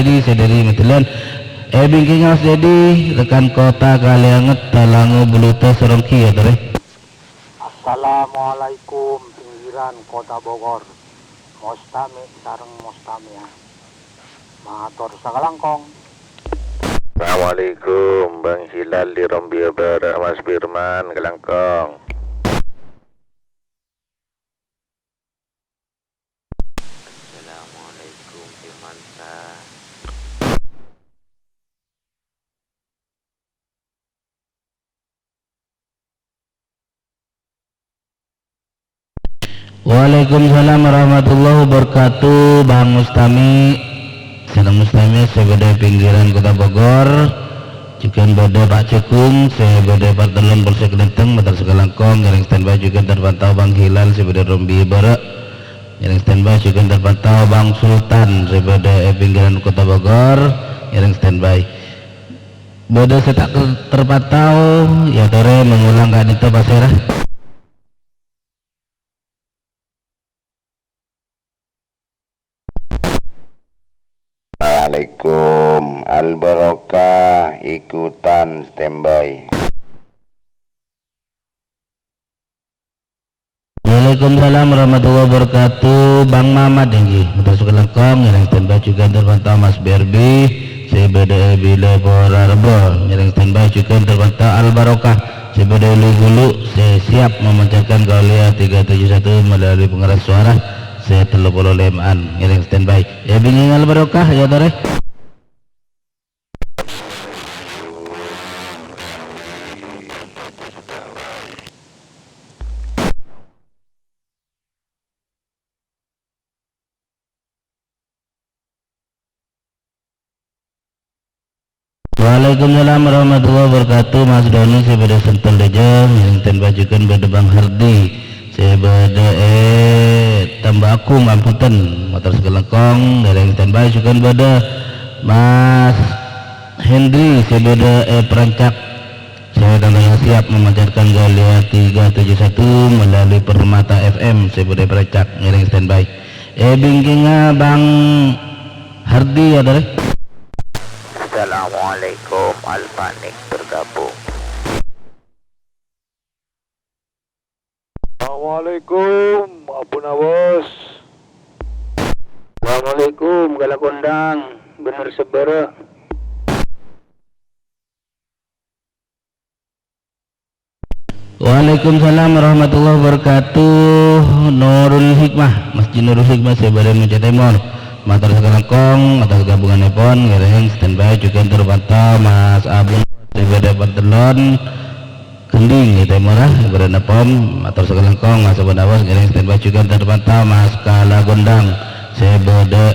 jadi sedari metelan bingking Mas jadi rekan kota Kalianget Talango Belute Sorongki ya tore. Assalamualaikum pinggiran kota Bogor. Mostami sareng Mostami ya. Matur sakalangkong. Assalamualaikum Bang Hilal di Rombia Barat, Mas Firman Kelangkong. Assalamualaikum Firmansa. Waalaikumsalam warahmatullahi wabarakatuh. Bang Mustami sedang Mustami sebagai pinggiran kota Bogor juga pada Pak Cekung sebagai Partelon Polsek Lenteng Matar Sekalangkong yang standby juga terpantau Bang Hilal sebagai Rombi Barat yang standby juga terpantau Bang Sultan sebagai pinggiran kota Bogor yang standby pada setak terpantau ya tore mengulang kan itu Pasirah. Assalamualaikum Al-Barokah ikutan standby. Waalaikumsalam warahmatullahi wabarakatuh. Bang Mamat tinggi Matar Sekalangkong yang standby juga terpantau Mas BRB CBD Bila Borarbo yang standby juga terpantau Al-Barokah CBD Lugulu siap memancarkan Kaulia 371 melalui pengeras suara saya telepon lemaan yang standby ya bingung Al-Barokah ya tore. Waalaikumsalam warahmatullahi wabarakatuh. Mas Doni sebagai Sentul Dejeng yang tembajukan pada Bang Hardi sebagai Tambaku Ngamputen Matar Sekalangkong dari standby juga pada Mas Hendri sebagai perancak saya dan siap memancarkan Galia 371 melalui Permata FM sebagai perancak yang standby bingkingnya Bang Hardi ya dari. Assalamualaikum Al-Fanik bergabung. Assalamualaikum Abuna Bos. Assalamualaikum Galakondang bener sebera. Waalaikumsalam warahmatullahi wabarakatuh. Nurul Hikmah Masjid Nurul Hikmah sebagai Mencet Timur Matar Sekalangkong atas gabungan Nepon ngereng standby juga terpantau Mas Abun sebagai Partelon Kending gitu murah sebagai Nepon Matar Sekalangkong Mas Abun Awas ngereng standby juga terpantau Mas Kala Gondang sebagai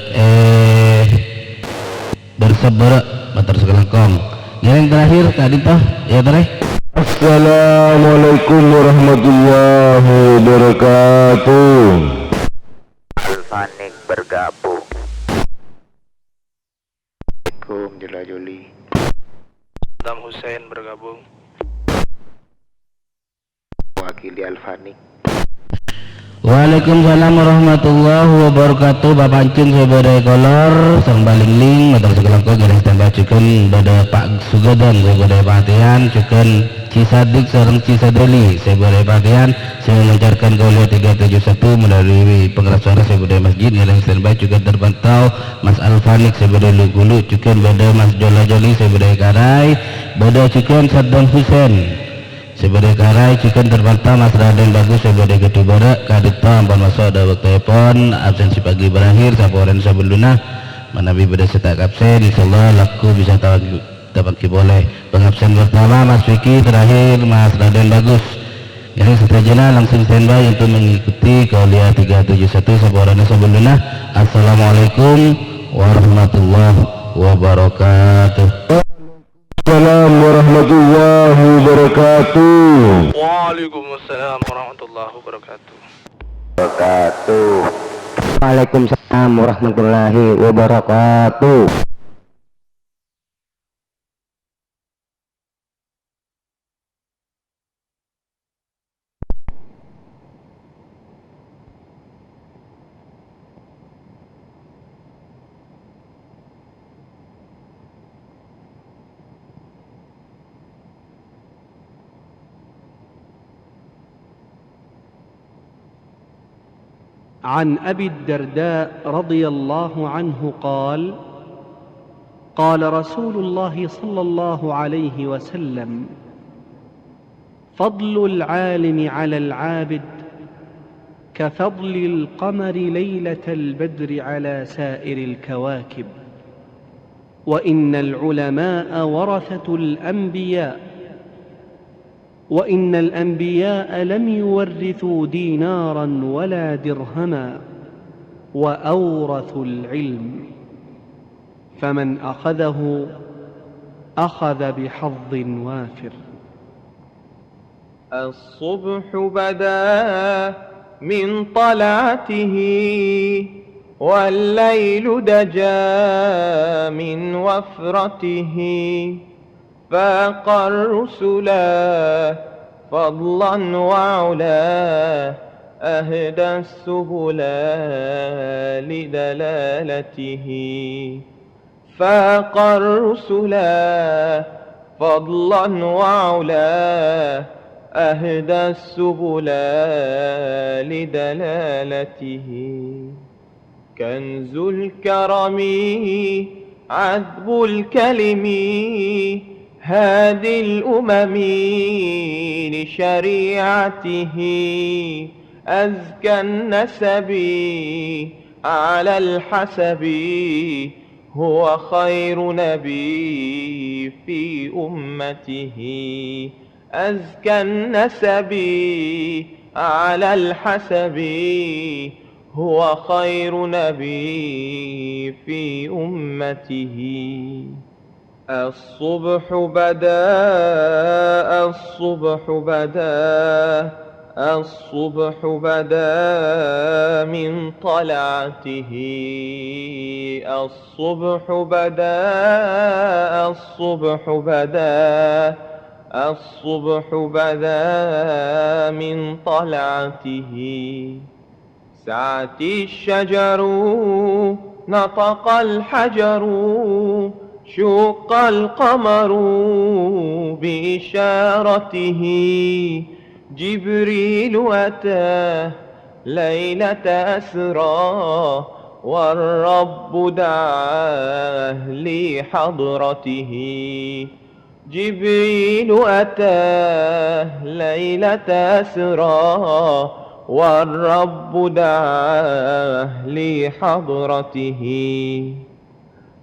berseber Matar Sekalangkong ngereng terakhir tadi toh ya terakhir. Assalamualaikum warahmatullahi wabarakatuh. Al-Fanik bergabung. Assalamualaikum Jela Joli. Saddam Hussein bergabung. Wakili Al-Fanik. Waalaikumsalam warahmatullahi wabarakatuh. Bapak Ancung sebagai kolor sang balingling Matar Sekalangkong yang standby juga pada Pak Sugadon sebagai perhatian juga Cisadik seorang Cisadeli sebagai perhatian saya melancarkan Kaulia 371 melalui pengeras suara sebagai masjid yang standby juga terpantau Mas Alfanik sebagai Lugulu juga pada Mas Jola Joli sebagai Karai pada juga Saddam Hussein sebagai Karai juga terpantau Mas Raden Bagus sebagai Kedubara Kadito ampun masuk ada waktu telepon absensi pagi berakhir saporen sabeluna manabi pada setak absen insyaallah laku bisa dapat boleh pengabsen pertama Mas Vicky terakhir Mas Raden Bagus ini seterusnya langsung standby untuk mengikuti Kaulia 371 saporen sabeluna. Assalamualaikum warahmatullahi wabarakatuh. Assalamualaikum warahmatullahi wabarakatuh. Waalaikumsalam warahmatullahi wabarakatuh. Waalaikumsalam warahmatullahi wabarakatuh. عن أبي الدرداء رضي الله عنه قال: قال رسول الله صلى الله عليه وسلم: فضل العالم على العابد كفضل القمر ليلة البدر على سائر الكواكب، وإن العلماء ورثة الأنبياء، وإن الأنبياء لم يورثوا دينارا ولا درهما، وأورثوا العلم، فمن أخذه أخذ بحظ وافر. الصبح بدا من طلعته، والليل دجا من وفرته، فاق الرسلا فضلا وعلا، أهدى السبل لدلالته. فاق الرسلا فضلا وعلا، أهدى السبل لدلالته. كنز الكرم عذب الكلم، هادي الأمم لشريعته. أزكى النسب على الحسب، هو خير نبي في أمته. أزكى النسب على الحسب، هو خير نبي في أمته. الصبح بدا الصبح بدا الصبح بدا من طلعته. الصبح بدا الصبح بدا الصبح بدا من طلعته. سعت الشجر نطق الحجر، شق القمر بإشارته. جبريل أتاه ليلة أسرى، والرب دعاه لحضرته. جبريل أتاه ليلة أسرى، والرب دعاه لحضرته.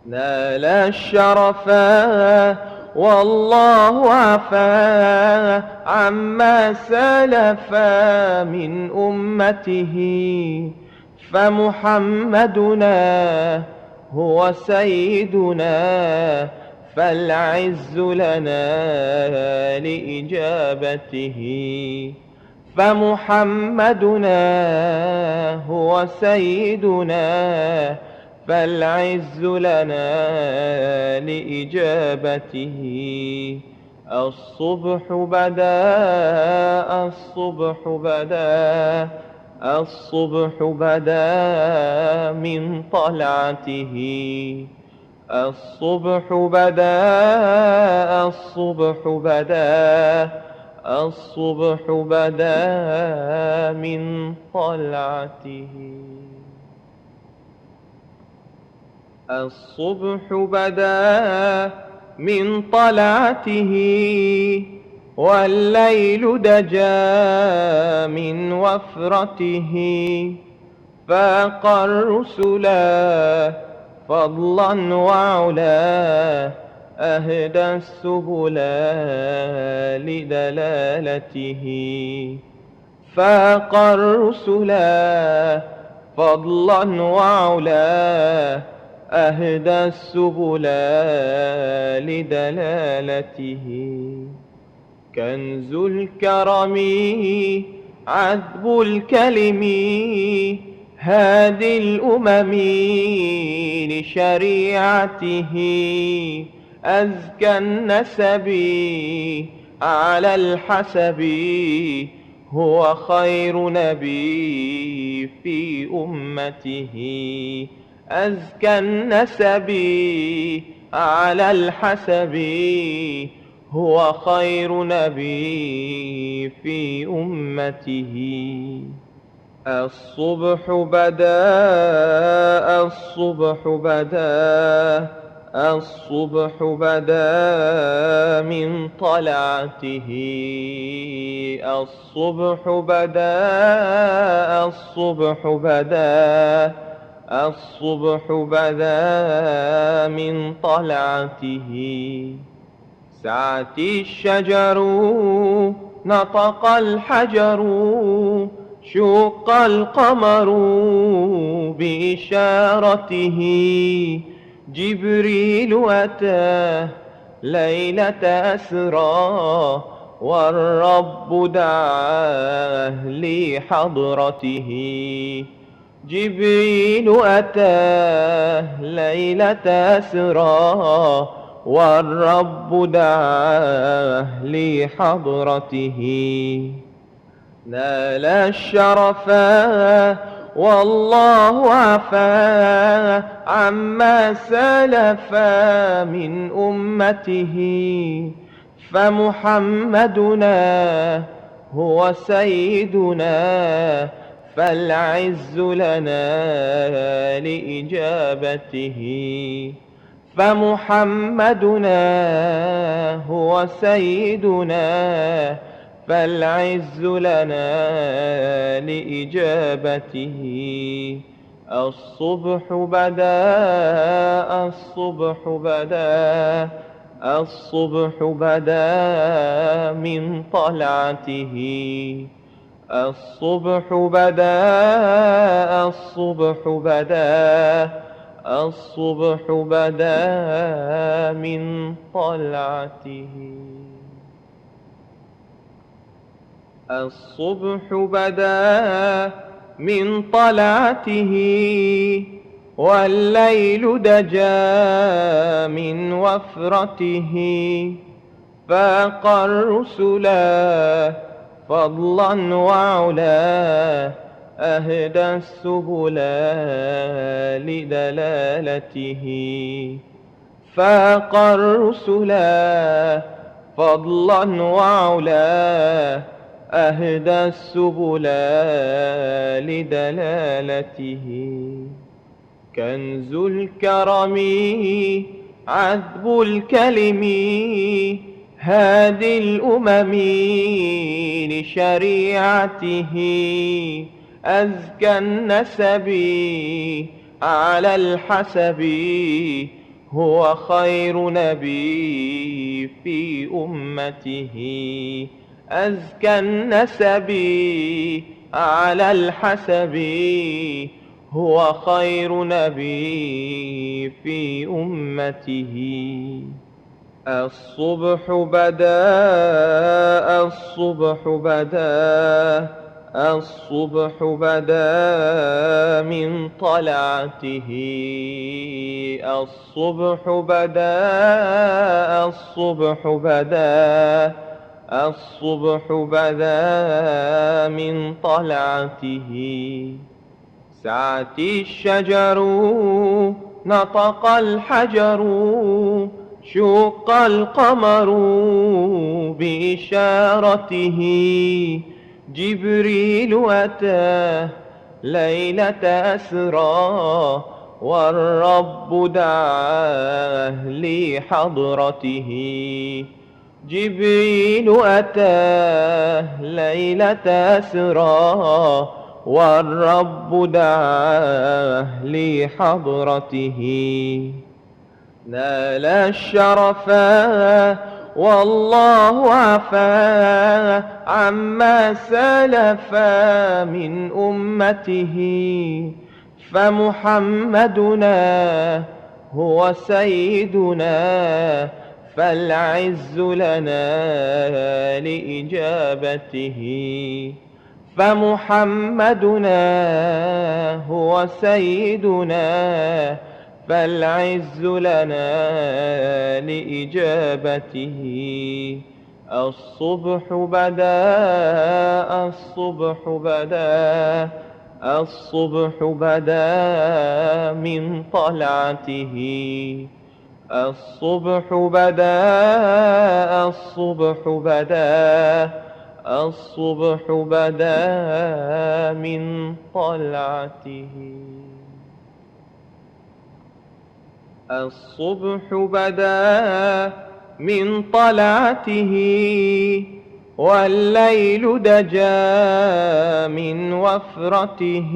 نال الشرفا والله عفا عما سلفا من أمته. فمحمدنا هو سيدنا، فالعز لنا لإجابته. فمحمدنا هو سيدنا، فالعز لنا لإجابته. الصبح بدا الصبح بدا الصبح بدا من طلعته. الصبح بدا الصبح بدا الصبح بدا من طلعته. الصبح بدا من طلعته، والليل دجا من وفرته. فاق الرسلا فضلا وعلا، أهدى السبل لدلالته. فاق الرسلا فضلا وعلا، أهدى السبل لدلالته. كنز الكرم عذب الكلم، هادي الأمم لشريعته. أزكى النسب على الحسب، هو خير نبي في أمته. أزكى النسب على الحسب، هو خير نبي في أمته. الصبح بدا الصبح بدا الصبح بدا من طلعته الصبح بدا الصبح بدا الصبح بدا من طلعته سعت الشجر نطق الحجر شق القمر بإشارته جبريل أتاه ليلة أسرى والرب دعاه لحضرته جبريل أتاه ليلة أسرى والرب دعاه لحضرته نال الشرفا والله عفا عما سلفا من أمته فمحمدنا هو سيدنا فالعز لنا لإجابته فمحمدنا هو سيدنا فالعز لنا لإجابته الصبح بدا الصبح بدا الصبح بدا من طلعته الصبح بدا الصبح بدا الصبح بدا من طلعته الصبح بدا من طلعته والليل دجا من وفرته فاق الرسلا فضلا وعلا أهدى السبل لدلالته فاق الرسلا فضلا وعلا أهدى السبل لدلالته كنز الكرم عذب الكلم هادي الأمم لشريعته أزكى النسب على الحسب هو خير نبي في أمته أزكى النسب على الحسب هو خير نبي في أمته الصبح بدا الصبح بدا الصبح بدا من طلعته الصبح بدا الصبح بدا الصبح بدا من طلعته سعت الشجر نطق الحجر شق القمر بإشارته جبريل أتاه ليلة أسرى والرب دعاه لحضرته جبريل أتاه ليلة أسرى والرب دعاه لحضرته نال الشرفا والله عفا عما سلفا من أمته فمحمدنا هو سيدنا فالعز لنا لإجابته فمحمدنا هو سيدنا فالعز لنا لإجابته الصبح بدا الصبح بدا الصبح بدا من طلعته الصبح بدا الصبح بدا الصبح بدا من طلعته الصبح بدا من طلعته والليل دجا من وفرته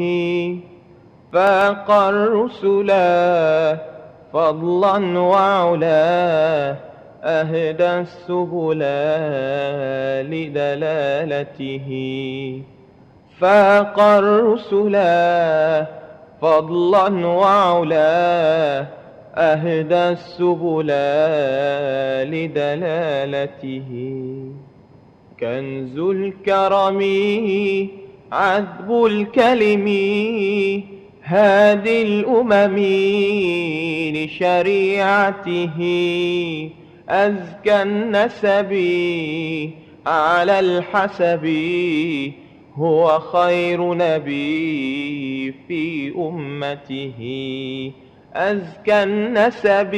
فاق الرسلا فضلا وعلا أهدى السبل لدلالته فاق الرسلا فضلا وعلا أهدى السبل لدلالته كنز الكرم عذب الكلم هادي الأمم لشريعته أزكى النسب على الحسب هو خير نبي في أمته أزكى النسب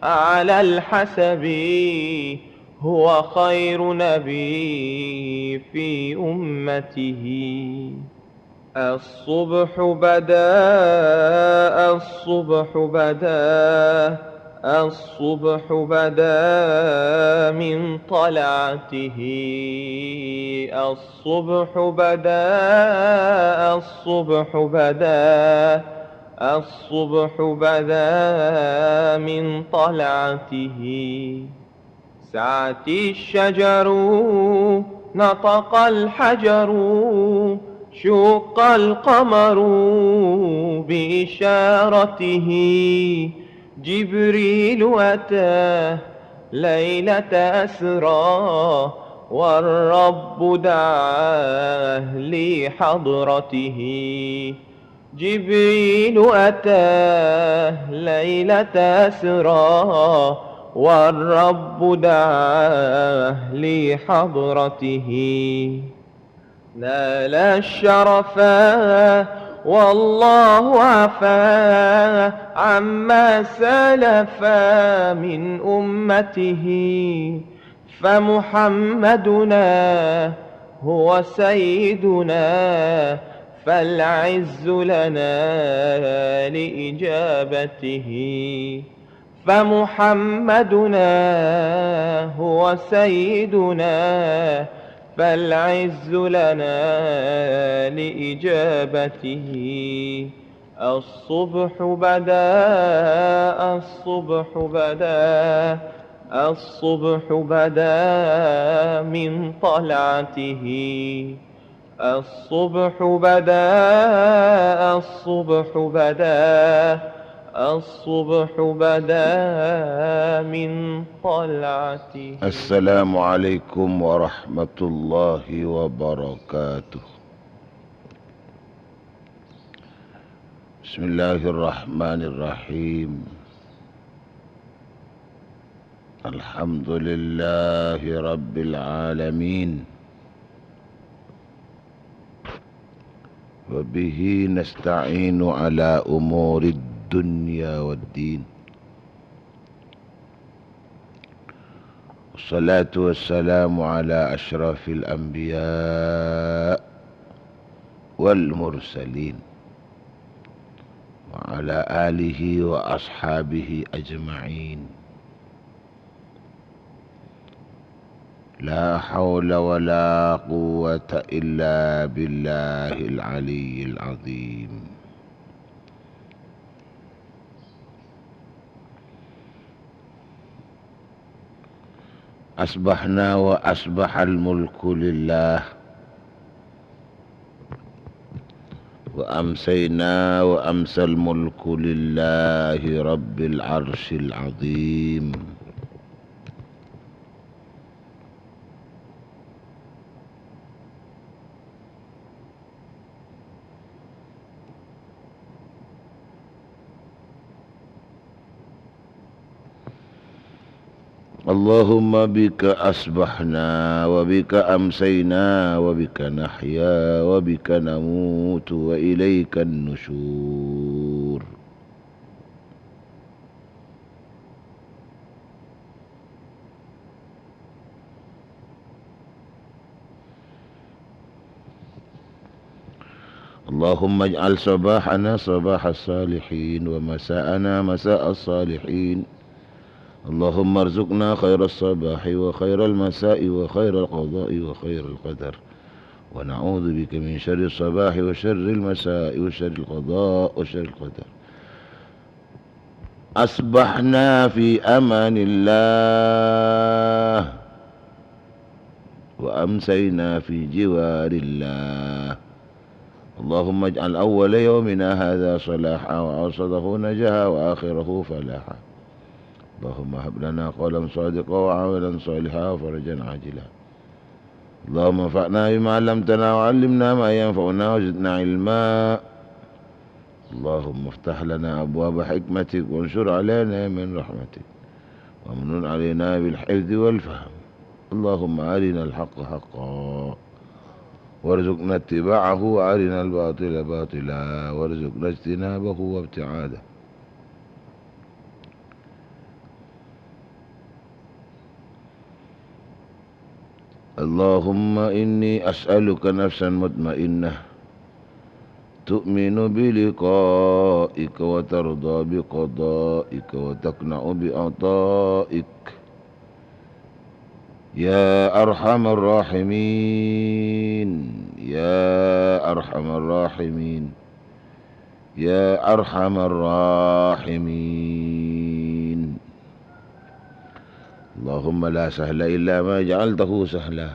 على الحسب هو خير نبي في أمته الصبح بدا الصبح بدا الصبح بدا من طلعته الصبح بدا الصبح بدا الصبح بدا من طلعته سعت الشجر نطق الحجر شق القمر بإشارته جبريل أتاه ليلة أسرى والرب دعاه لحضرته جبريل أتاه ليلة أسرى والرب دعاه لحضرته نال الشرفا والله عفا عما سلفا من أمته فمحمدنا هو سيدنا فالعز لنا لإجابته فمحمدنا هو سيدنا فالعز لنا لإجابته الصبح بدا الصبح بدا الصبح بدا من طلعته الصبح بدا الصبح بدا الصبح بدا من طلعته. السلام عليكم ورحمة الله وبركاته. بسم الله الرحمن الرحيم. الحمد لله رب العالمين وبه نستعين على أمور الدنيا والدين والصلاة والسلام على أشرف الأنبياء والمرسلين وعلى آله وأصحابه أجمعين. لا حول ولا قوة إلا بالله العلي العظيم. أصبحنا وأصبح الملك لله وأمسينا وأمسى الملك لله رب العرش العظيم. اللهم بك أصبحنا وبك أمسينا وبك نحيا وبك نموت وإليك النشور. اللهم اجعل صباحنا صباح الصالحين ومساءنا مساء الصالحين. اللهم ارزقنا خير الصباح وخير المساء وخير القضاء وخير القدر، ونعوذ بك من شر الصباح وشر المساء وشر القضاء وشر القدر. أصبحنا في أمان الله وأمسينا في جوار الله. اللهم اجعل أول يومنا هذا صلاحا وأوسطه نجاحا وآخره فلاحا. اللهم هب لنا قولا صادقا وعملا صالحا وفرجا عاجلا. اللهم انفعنا بما علمتنا وعلمنا ما ينفعنا وزدنا علما. اللهم افتح لنا أبواب حكمتك وانشر علينا من رحمتك وامنن علينا بالحفظ والفهم. اللهم أرنا الحق حقا وارزقنا اتباعه وأرنا الباطل باطلا وارزقنا اجتنابه وابتعاده. اللهم إني أسألك نفسا مطمئنة تؤمن بلقائك وترضى بقضائك وتقنع بعطائك يا أرحم الراحمين يا أرحم الراحمين يا أرحم الراحمين. اللهم لا سهل إلا ما جعلته سهلا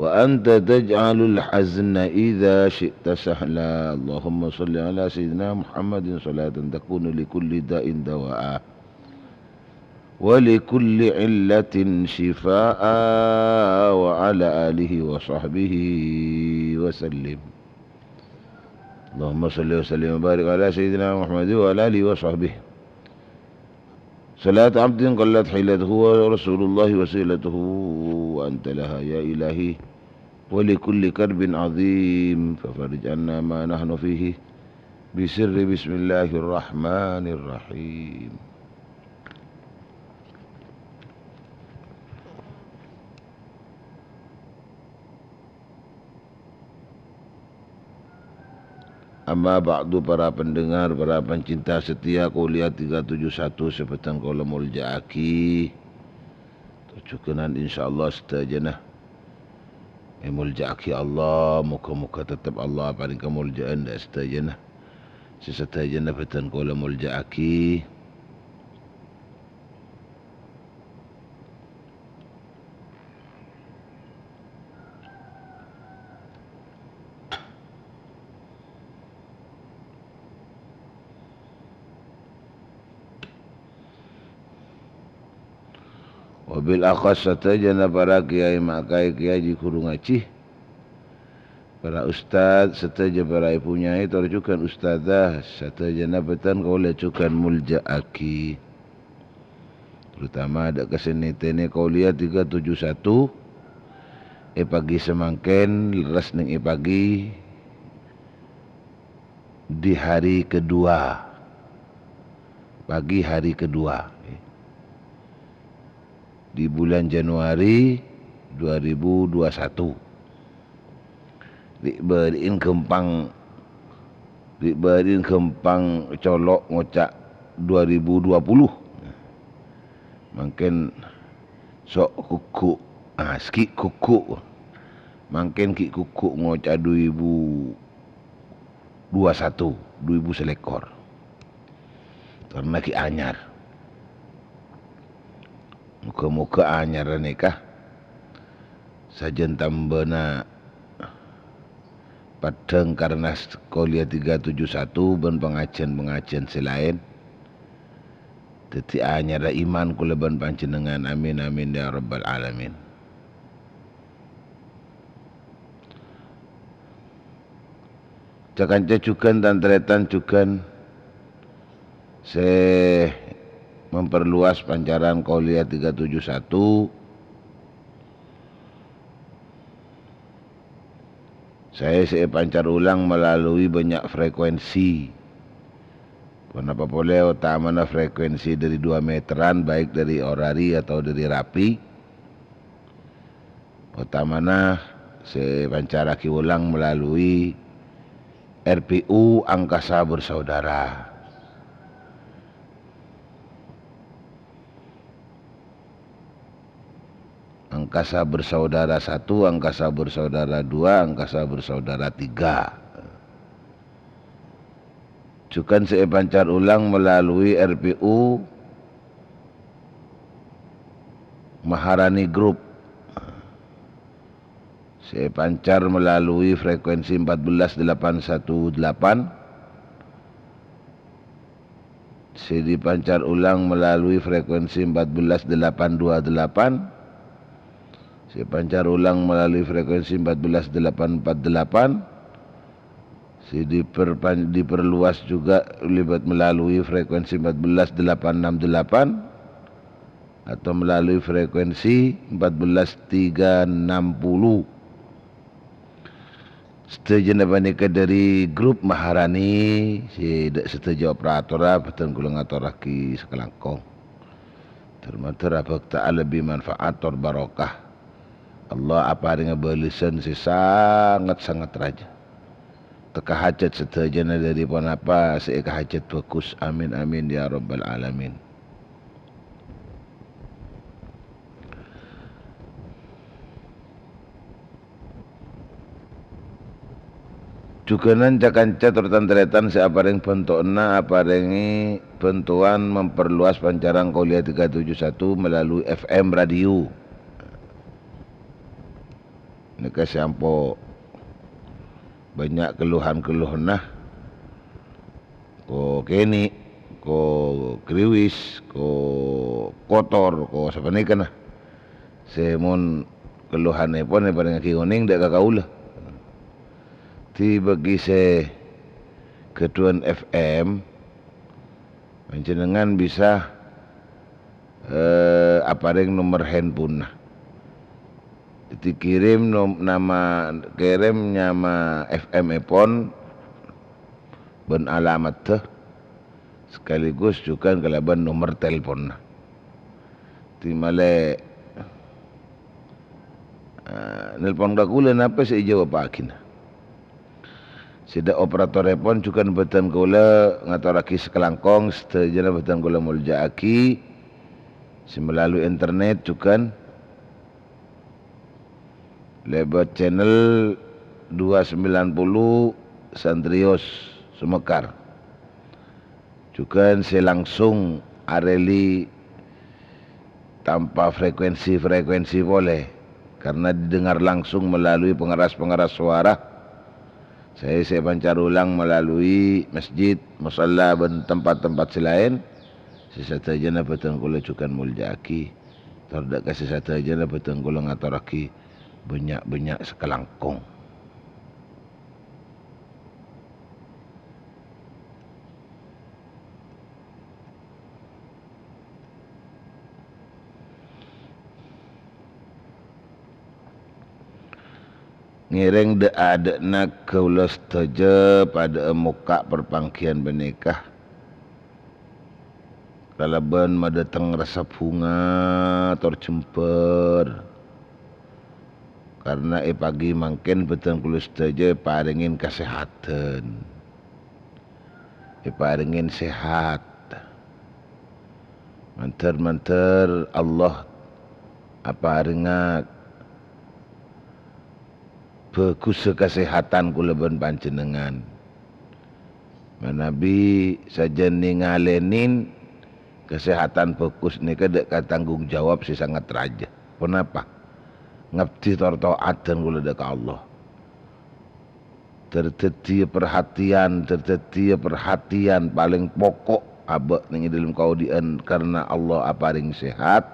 وأنت تجعل الحزن إذا شئت سهلا. اللهم صل على سيدنا محمد صلاة تكون لكل داء دواء ولكل علة شفاء وعلى آله وصحبه وسلم. اللهم صل وسلم وبارك على سيدنا محمد وعلى آله وصحبه صلاة عبد قلت حيلته ورسول الله وسيلته وأنت لها يا إلهي ولكل كرب عظيم ففرج عنا ما نحن فيه بسر بسم الله الرحمن الرحيم. Amma ba'du, para pendengar, para pencinta setia kuliah 371 Sepetan Kolamul Ja'aki tujukanan insyaallah setajana emul ja'aki Allah muka-muka tetap Allah paling kemuliaan dan setajana sesetajana Petan Kolamul Ja'aki. Wabil akhas satajana para kiai makai kiai guru ngaji, para ustad sataja para ibunya itu rujukan ustadzah satajana betan kau lecukan mulja'aki. Terutama ada kesini tene kau lihat 371 pagi semangken leres ning pagi di hari kedua, pagi hari kedua di bulan Januari 2021. Diberiin kempang colok ngocak 2020. Mungkin sok kuku ski kuku. Mungkin ki kuku ngocak 2021, 2000 selekor. Karena ki anyar. Muka-muka anyar nikah sajen tambana padang karena kuliah 371 ben pengajian selain teti anyar iman kula ban panjenengan amin amin ya rabbal alamin. Cakan cacukan dan tretan cukan memperluas pancaran kuliah 371. Saya pancar ulang melalui banyak frekuensi. Kenapa boleh utamanya frekuensi dari 2 meteran, baik dari orari atau dari rapi. Utamanya saya pancaraki ulang melalui RPU Angkasa Bersaudara. Angkasa Bersaudara 1, Angkasa Bersaudara 2, Angkasa Bersaudara 3. Cukan saya pancar ulang melalui RPU Maharani Group. Saya pancar melalui frekuensi 14818. Saya dipancar ulang melalui frekuensi 14828. Saya pancar ulang melalui frekuensi 14848. Saya diperluas juga melalui frekuensi 14868 atau melalui frekuensi 14360. Setuju nabanika dari grup Maharani, si setuju operator betul gulang atoraki sekelangkong. Termater apa ta'ala bimanfaator barokah. Allah apa dengan belisan si sangat-sangat raja. Teka hajat setajana dari pun apa seeka hajat fokus. Amin amin ya rabbal alamin. Cukanan cakanca tertantretan seaparing bentukna aparengi bentuan memperluas pancaran Qolia 371 melalui FM radio. Nika sampo banyak keluhan-keluhan nah. Ko keni, ko kriwis, ko kotor, ko sapanika nah. Semon keluhan pun paring kioning dak kakaulah. Ti bagi se ketuan FM panjenengan bisa apareng nomor handphone nah. Kirim nama FM epon ben alamat teh sekaligus juga kalaban nomor telepon. Timale nelpon kakulan apa saya jawab akin. Sida operator epon juga betan kula ngatoraki sekelangkong setajana betan kula muljaaki melalui internet juga lewat channel 290 Santrios Sumekar. Juga saya langsung areli tanpa frekuensi boleh karena didengar langsung melalui pengeras suara. Saya pancar ulang melalui masjid, musalla dan tempat-tempat selain. Sesatajana betul kula juga muljaaki. Terdak kasih sesatajana betul kula ngatoraki banyak sekelangkong. Ngiring de ada nak kaulas taja pada muka perpangkian benikah. Kalaban madatang rasa bunga tercemper. Karena pagi mungkin betul kulus saja paringin kesehatan, paringin sehat. Manter Allah paringak bagus kesehatan kulaban panjenengan. Manabi saja ningalenin kesehatan bagus ni kada tanggung jawab si sangat raja. Kenapa? Ngabdi taat dan kula deka Allah. Tertetia perhatian paling pokok abak ning dalam kaudian karena Allah aparing sehat.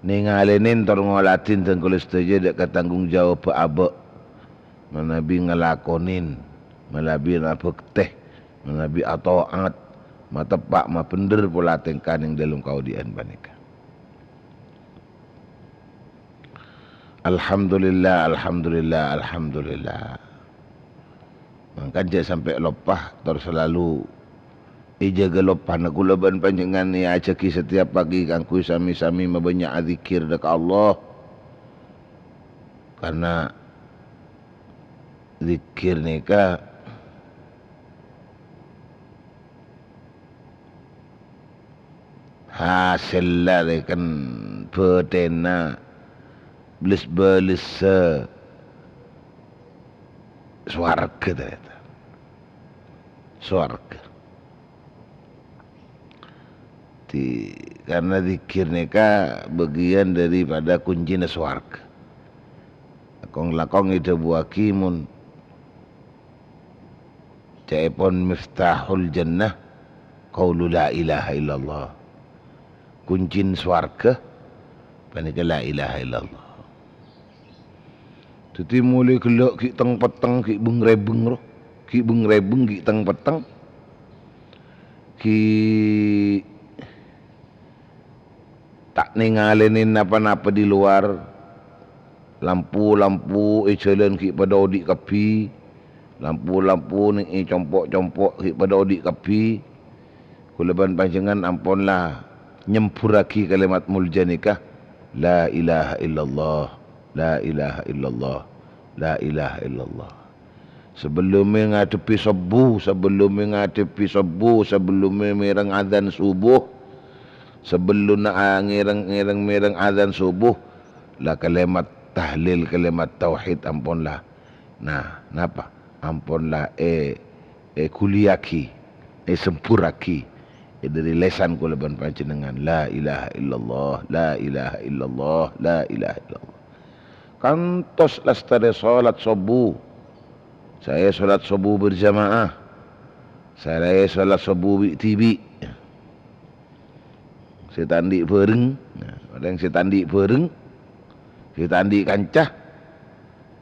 Ningalenin tor ngolatin dan kula setuju dek tanggung jawab abak. Manabi ngelakonin, malabi abek teh, manabi ataat, matepak ma bener pola tengkan ing dalam kaudian banika. Alhamdulillah. Mangkan je sampai lopah terus selalu ijaga lopah na kulaban panjenengan ni acaki setiap pagi kangku sami-sami mabanyak zikir dekat Allah. Karena zikir ni ka hasil lah kan petena belis swarga ternyata swarga karena zikir nika bagian daripada kunci swarga. Lakong itu buaki mun caipon miftahul jannah qaulu la ilaha illallah. Kuncin swarga panika la ilaha illallah. Tuti mulai kelak ki teng peteng ki bengrebeng roh. Ki bengrebeng ki teng peteng. Ki tak ningalenin apa-apa di luar. Lampu-lampu jalan ki pada odik kapi. Lampu-lampu ni compok-compok ki pada odik kapi. Kuleban panjangan ampunlah nyempuraki kalimat mulja nikah la ilaha illallah, la ilaha illallah, la ilaha illallah. Sebelum menghadapi subuh, sebelum mereng azan subuh, sebelum ngereng azan subuh, lah kalimat tahlil, kalimat tauhid ampunlah. Nah, napa? Ampunlah kuliaki, sempuraki. Dari lesan ku leban panjenengan la ilaha illallah, la ilaha illallah, la ilaha illallah. Kantos lastare salat subuh. Saya salat subuh berjamaah. Saya salat subuh tibi. Saya tandi bareng. Orang saya tandi bareng. Saya tandi kancah.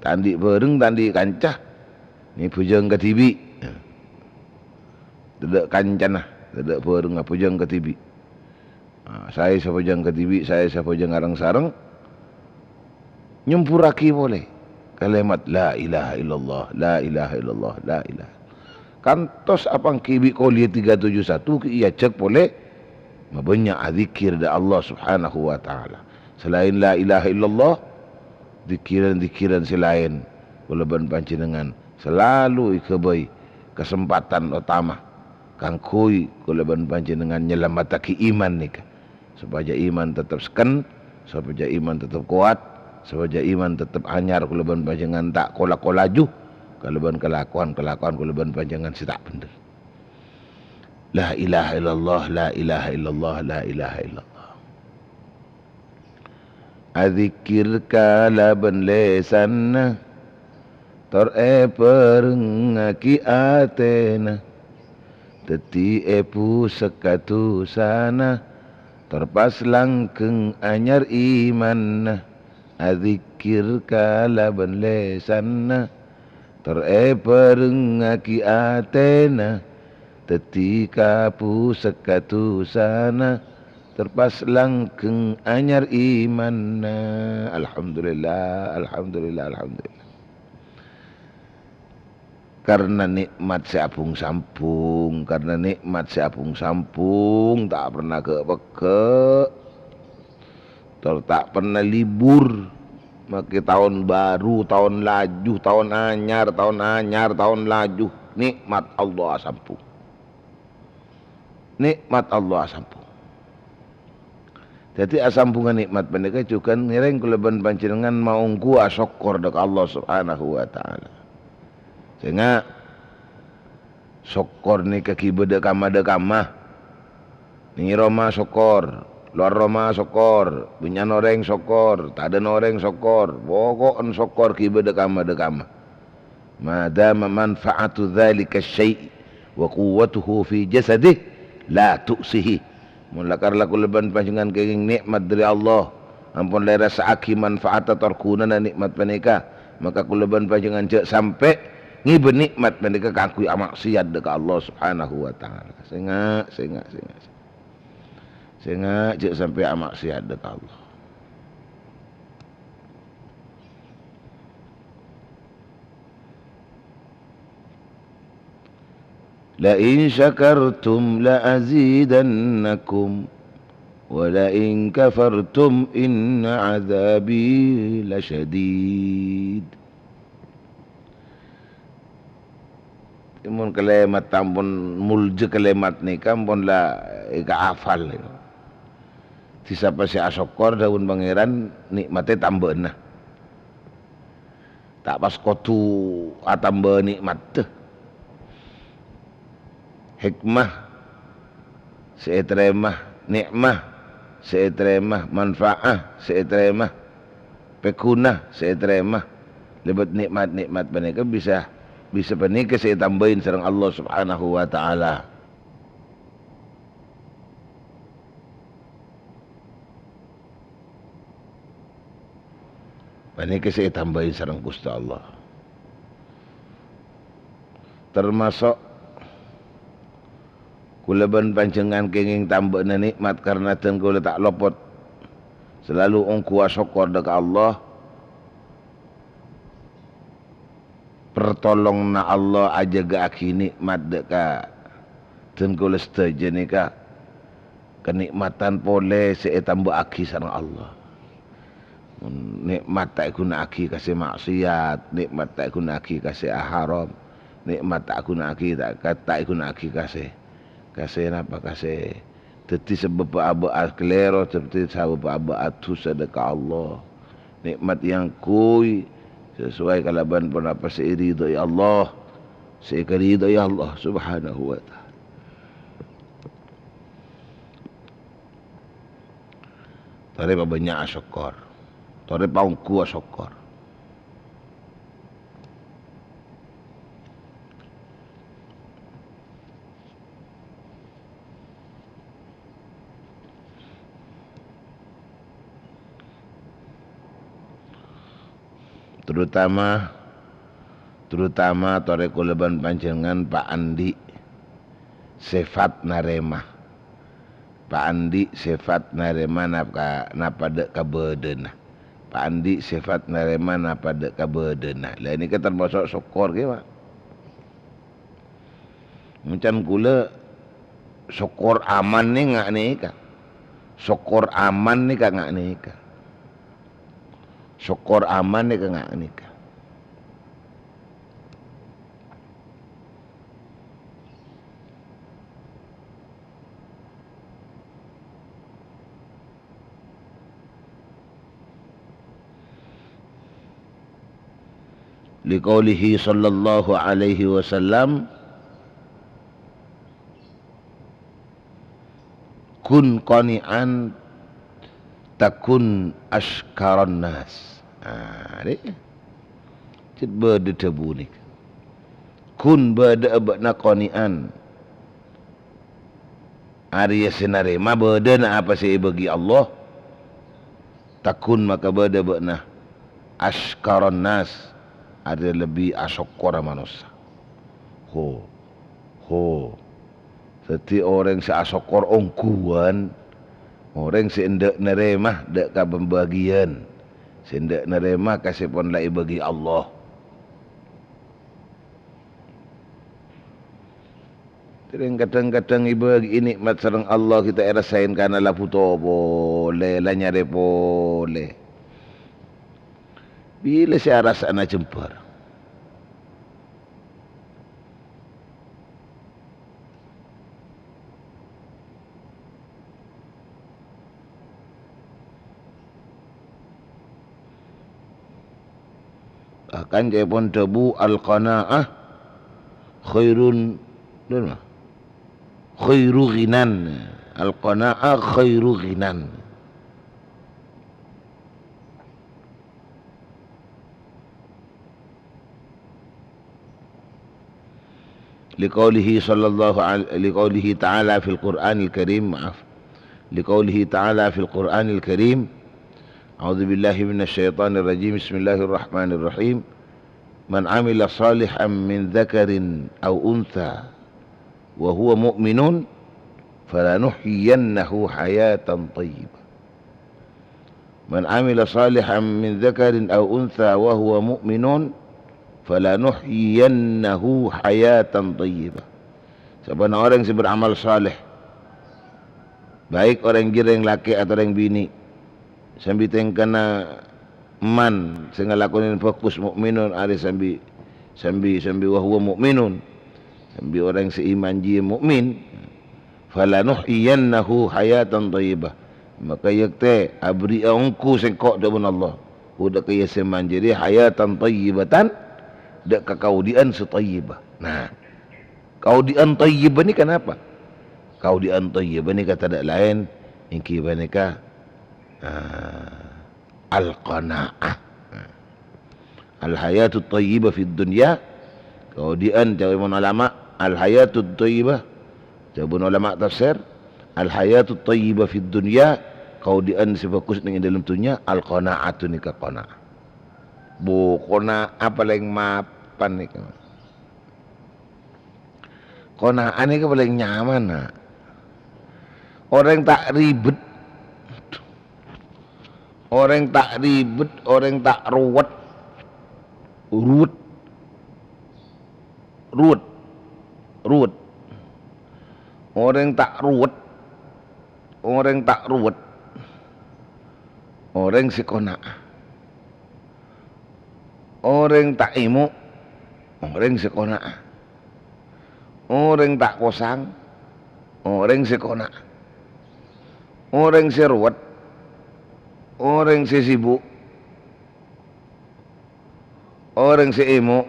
Tandi bareng, tandi kancah. Ni pujang ke tibi. Dedak kancan lah. Dedak bareng pujang ke tibi. Saya sapujang ke tibi, saya sapujang arang sarang. Nyempuraki boleh. Kalimat la ilaha illallah, la ilaha illallah, la ilaha. Kantos apang kibi Qolia 371 ki iya cek boleh banyak zikir da Allah Subhanahu wa taala. Selain la ilaha illallah, zikiran-zikiran selain kuleban panjenengan selalu ikebai kesempatan utama kangkui kuleban panjenengan nyelamataki iman nika. Supaya iman tetap seken, supaya iman tetap kuat, supaya iman tetap anyar kuleban panjenengan tak kolak-kolaju, kuleban kelakuan kuleban panjenengan si tak bener. La ilaha illallah, la ilaha illallah, la ilaha illallah. Adzikir kalaban lesan tor perengaki atena teti pusakatu sana terpas langkeng anyar iman. Adzikir kalaban lesan tor perengaki atena tetika pusakatu sana terpas langkeng anyar iman. Alhamdulillah, alhamdulillah, alhamdulillah. Karena nikmat seapung-sampung, karena nikmat seapung-sampung, tak pernah kepeke, tak pernah libur. Maki tahun baru, tahun laju, tahun anyar, tahun laju. Nikmat Allah sampung. Nikmat Allah sampung. Jadi asampungan nikmat pendeka juga ngereng kuleban panjenengan mau gua syukur dek Allah Subhanahu wa taala. Sehingga syukur ni kaki dekama. Ni Roma syukur, luar Roma syukur, punya noreng syukur, tak ada noreng syukur, pokoknya syukur kiba dekama. Madama manfaatu dzalika syai' wa quwwatuhu fi jasadih la tu'sihi. Mulakar laku leban panjenengan kenging nikmat dari Allah. Ampun lai rasaaki manfaat tarkunana nikmat panika. Maka kuleban panjenengan cek sampai ngibe nikmat panika kangkui maksiat dekat Allah Subhanahu wa taala. Sehingga cek sampai maksiat dekat Allah. La in syakartum la azidannakum wa la in kafartum inna azabi lasyadid. Mun kalimat tampun mulje kalimat ni kampun la ika hafal. Tisapa si asokor daun pangeran nikmatnya tambah nah. Tak pas kotu tambah nikmat tuh. Hikmah seetremah, nikmah seetremah, manfaah seetremah, pekunah seetremah. Lebat nikmat-nikmat panika bisa panika saya tambahin sareng Allah Subhanahu wa taala. Panika saya tambahin sareng Gusti Allah. Termasuk kulaban panjenengan kenging tambahna nikmat karena ten kula tak lopot selalu ongku syukur dekat Allah. Pertolongna Allah aja aki nikmat dekat ten kula setuju nika kenikmatan pole saya tambah aki sareng Allah. Nikmat tak guna aki kasih maksiat, nikmat tak guna aki kasih haram, nikmat tak guna aki tak guna aki kasih napa kasih teti sebab apa klero teti sebab apa atu sedekah Allah. Nikmat yang kui sesuai kalaban pun apa seirido ya Allah, seirido ya Allah Subhanahu wa taala. Tare banyak syukur. Tare paungku syukur. terutama tore kuleban panjenengan Pak Andi sifat naremah. Pak Andi sifat narema napa dek kabedena. Pak Andi sifat narema napa dek kabedena. Lah ini kan termasuk syukur ke Pak. Macam kula syukur aman ni ngak nikah. Syukur aman ni ngak nikah. Syukur aman ni ngak nikah. Liqaulihi sallallahu alaihi wasallam kun qani'an takun ashkaran nas. Ni cit berde tebu ni. Kun berde abna qani'an. Arya sinarema berde na apa sih bagi Allah. Takun maka berde abna ashkaran nas. Ada lebih asyukur manusia. Setiap orang seasyukur ongkuan, orang seendak neremah dek ka pembagian, seendak neremah kasih pun lai bagi Allah. Kadang-kadang ibu bagi nikmat sareng Allah kita rasain kana la puto boleh, la nyare boleh. Bila saya rasa nak jempar. Bahkan dia pun debu al-qana'ah khairun khairu ghinan. Al-qana'ah khairu ghinan. لقوله تعالى في القرآن الكريم لقوله تعالى في القرآن الكريم أعوذ بالله من الشيطان الرجيم بسم الله الرحمن الرحيم من عمل صالحا من ذكر أو أنثى وهو مؤمن فلنحيينه حياة طيبة من عمل صالحا من ذكر أو أنثى وهو مؤمن falanuhyiyannahu hayatan thayyibah. Siapa orang yang beramal saleh, baik orang gireng laki atau orang bini, sambil tengkana man sehingga lakonin fokus mukminun ada sambil wa huwa mukminun, sambil orang seiman dia mukmin, falanuhyiyannahu hayatan thayyibah. maka yakte abri angku sengkok depan Allah udah kaya seman jadi hayatan tayyibatan dak kakaudian setayyibah. Nah, kaudian tayyibah ni kenapa? Kaudian tayyibah ni kata dak lain ingki baneka al-qanaah. Al-hayatut tayyibah fid dunya. Kaudian jawaban ulama al-hayatut tayyibah. Jawaban ulama tafsir al-hayatut tayyibah fid dunya. Kaudian sefokus dengan dalam dunia al-qanaatu ni ka qanaah. Bu qanaah paling mapan ni. Qanaah ni ka paling nyaman nah. Orang tak ribet. Orang tak ribet, orang tak ruwet. Ruwet. Orang tak ruwet. Orang tak ruwet. Orang si qanaah. Orang tak emu. Orang si qanaah. Orang tak kosang. Orang si qanaah. Orang si ruwet. Orang si sibuk. Orang si emo.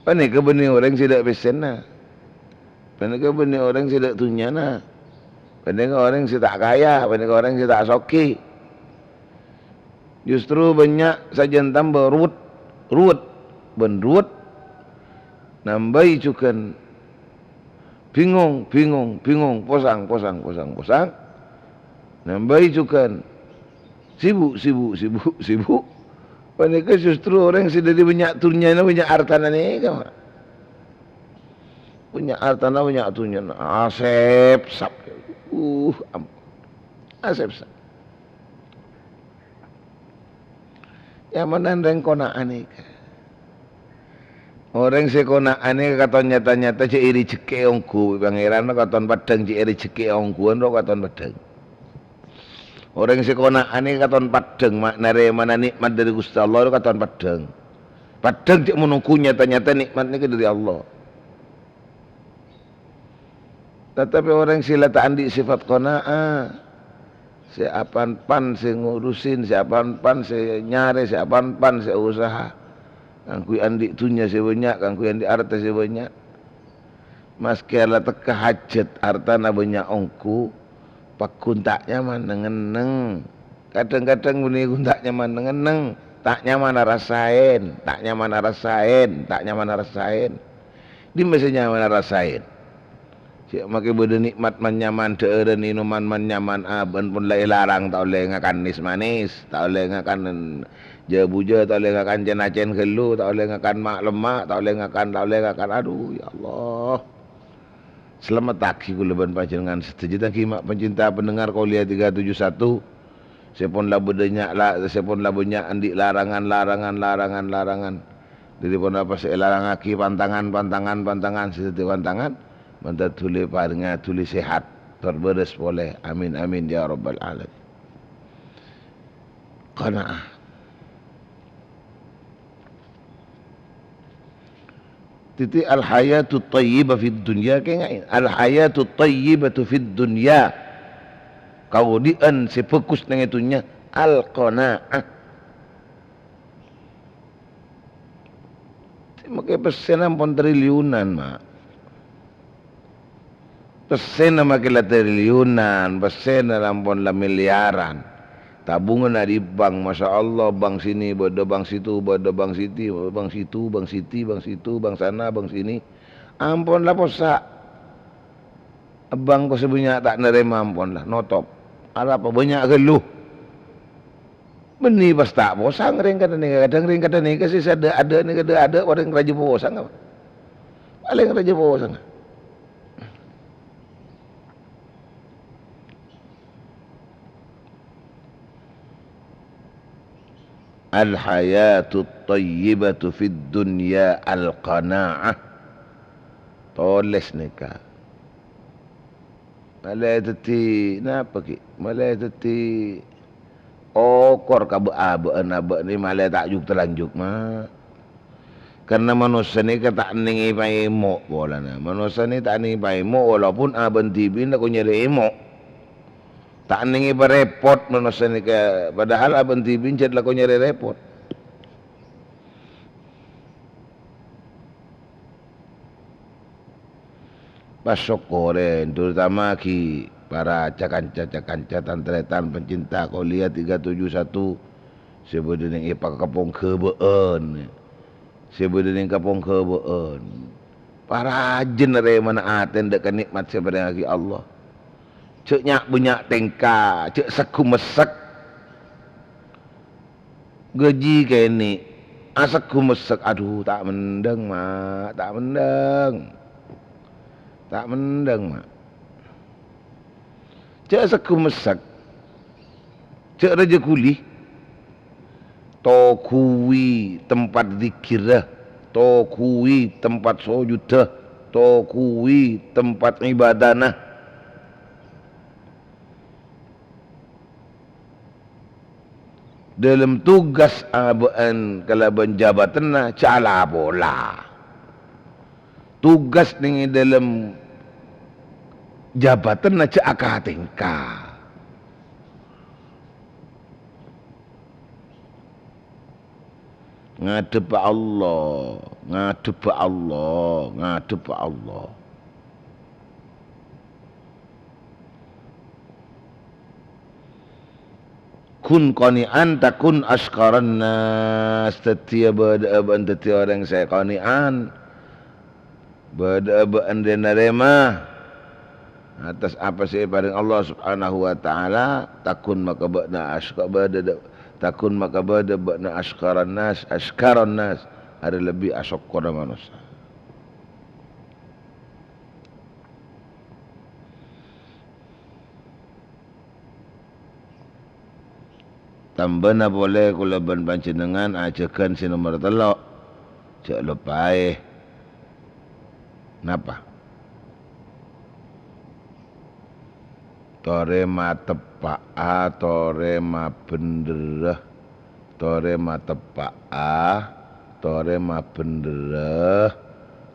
Pani ke benih orang si dak pesen nah. Pani ke benih orang si dak tunya nah. Pani ke orang si tak kaya. Pani ke orang si tak soki. Justru banyak saja tambah ruwet. Ben ruwet. Nambai cukan. Bingung. Posang. Nambai cukan. Sibuk. Panika justru orang sudah banyak tunya na banyak hartana ni kan. Banyak hartana banyak tunya na. Asep sap. Asep sap. Yang mana orang qanaah ni kan. Orang si qanaah ni katon nyata-nyata cik iri cekik ongku. Pangeran katon padang cik iri cekik ongku. Ando katon padang. Orang si qanaah ni katon padang maknare mana nikmat dari Gusti Allah itu katon padang. Padang cik menunggu nyata-nyata nikmat ni dari Allah. Tetapi orang sila tak andi sifat qanaah. Si apan-pan si ngurusin, si apan-pan si nyari, si apan-pan si usaha. Kangkui andi tunya si banyak, kangkui andi harta si banyak. Maski ala teka hajat harta na banyak ongku. Pak kuntak nyaman nengeneng. Kadang-kadang bunyi kuntak nyaman nengeneng. Tak nyaman rasain. Di masa nyaman rasain. Siap makai beda nikmat man nyaman. Deeren inuman man nyaman. Aban pun lai larang. Tak boleh ngakan manis. Tak boleh ngakan jebuja. Tak boleh ngakan jenacen gelu. Tak boleh ngakan mak lemak. Tak boleh ngakan. Aduh ya Allah. Selamat pagi kuleban panjenengan setuju kimak pencinta pendengar Qolia 371. Sepon lah banyak andik larangan. Dari pun apa saya larang aki pantangan sesuatu pantangan. Mantap tulis paringa tulis sehat terberes boleh. Amin ya rabbal alamin. Qanaah. Titik al-hayatut tayyibah fid dunya kaya al-hayatut tayyibatu fid dunya. Kaudian si fokus dengan itunya al-qanaah. Makai pesenan pun triliunan mak. Pesenan makai la triliunan, pesenan pun la miliaran. Tabungan di bank, masya Allah, bank sini, beda bank situ, beda bank siti, bank situ, bank sana, bank sini. Ampun lah posak. Bank kau sebanyak tak nerima ampun lah, notop. Ada apa banyak geluh. Beni pas tak posang, kadang ni kasi ada orang raja posang apa? Paling raja posang. Al-hayatut tayyibatu fid dunya al-qanaah. Toles nikah. Malay teti napa ki? Malay teti okor ka ba ni malay takjuk terlanjuk mah. Karena manusia ni tak ningi pai emo bola na. Manusia ni tak ningi pai emo walaupun abang tibin aku nyari emo. Tak ningi repot manusia ni ke padahal abang tibin jadi aku nyari repot. Pasok koren terutama ki para cakanca tantretan pencinta Qolia 371 sebenarnya ipak kapong kebeen. Sebenarnya kapong kebeen. Para jenere mana aten dek nikmat sebenarnya Allah. Cek nyak bunyak tengka, cek seku mesek. Gaji kayak ni, asaku mesek, aduh tak mendeng mak, tak mendeng. Tak mendeng mak. Cek seku mesek, cek raja kuli. To kuwi tempat zikirah, to kuwi tempat sujudah, to kuwi tempat ibadanah. Dalam tugas abaan kalaban jabatan cala bola. Tugas ni dalam jabatan cakah tingkah. Ngadep Allah, ngadep Allah, ngadep Allah. Kun qani'an takun askaran nas. Setiap berdeban setiap orang saya qani'an, berdeban dia nerima atas apa sih paring Allah Subhanahu wa taala. Takun maka ba'na askar takun maka ba'na askaran nas. Askaran nas ada lebih asyakar manusia. Tambahna boleh kula ban panjenengan ajakan si nomor telok. Cek lepai. Napa? Tore ma tepa'a, tore ma benderah, tore ma tepa'a, tore ma benderah,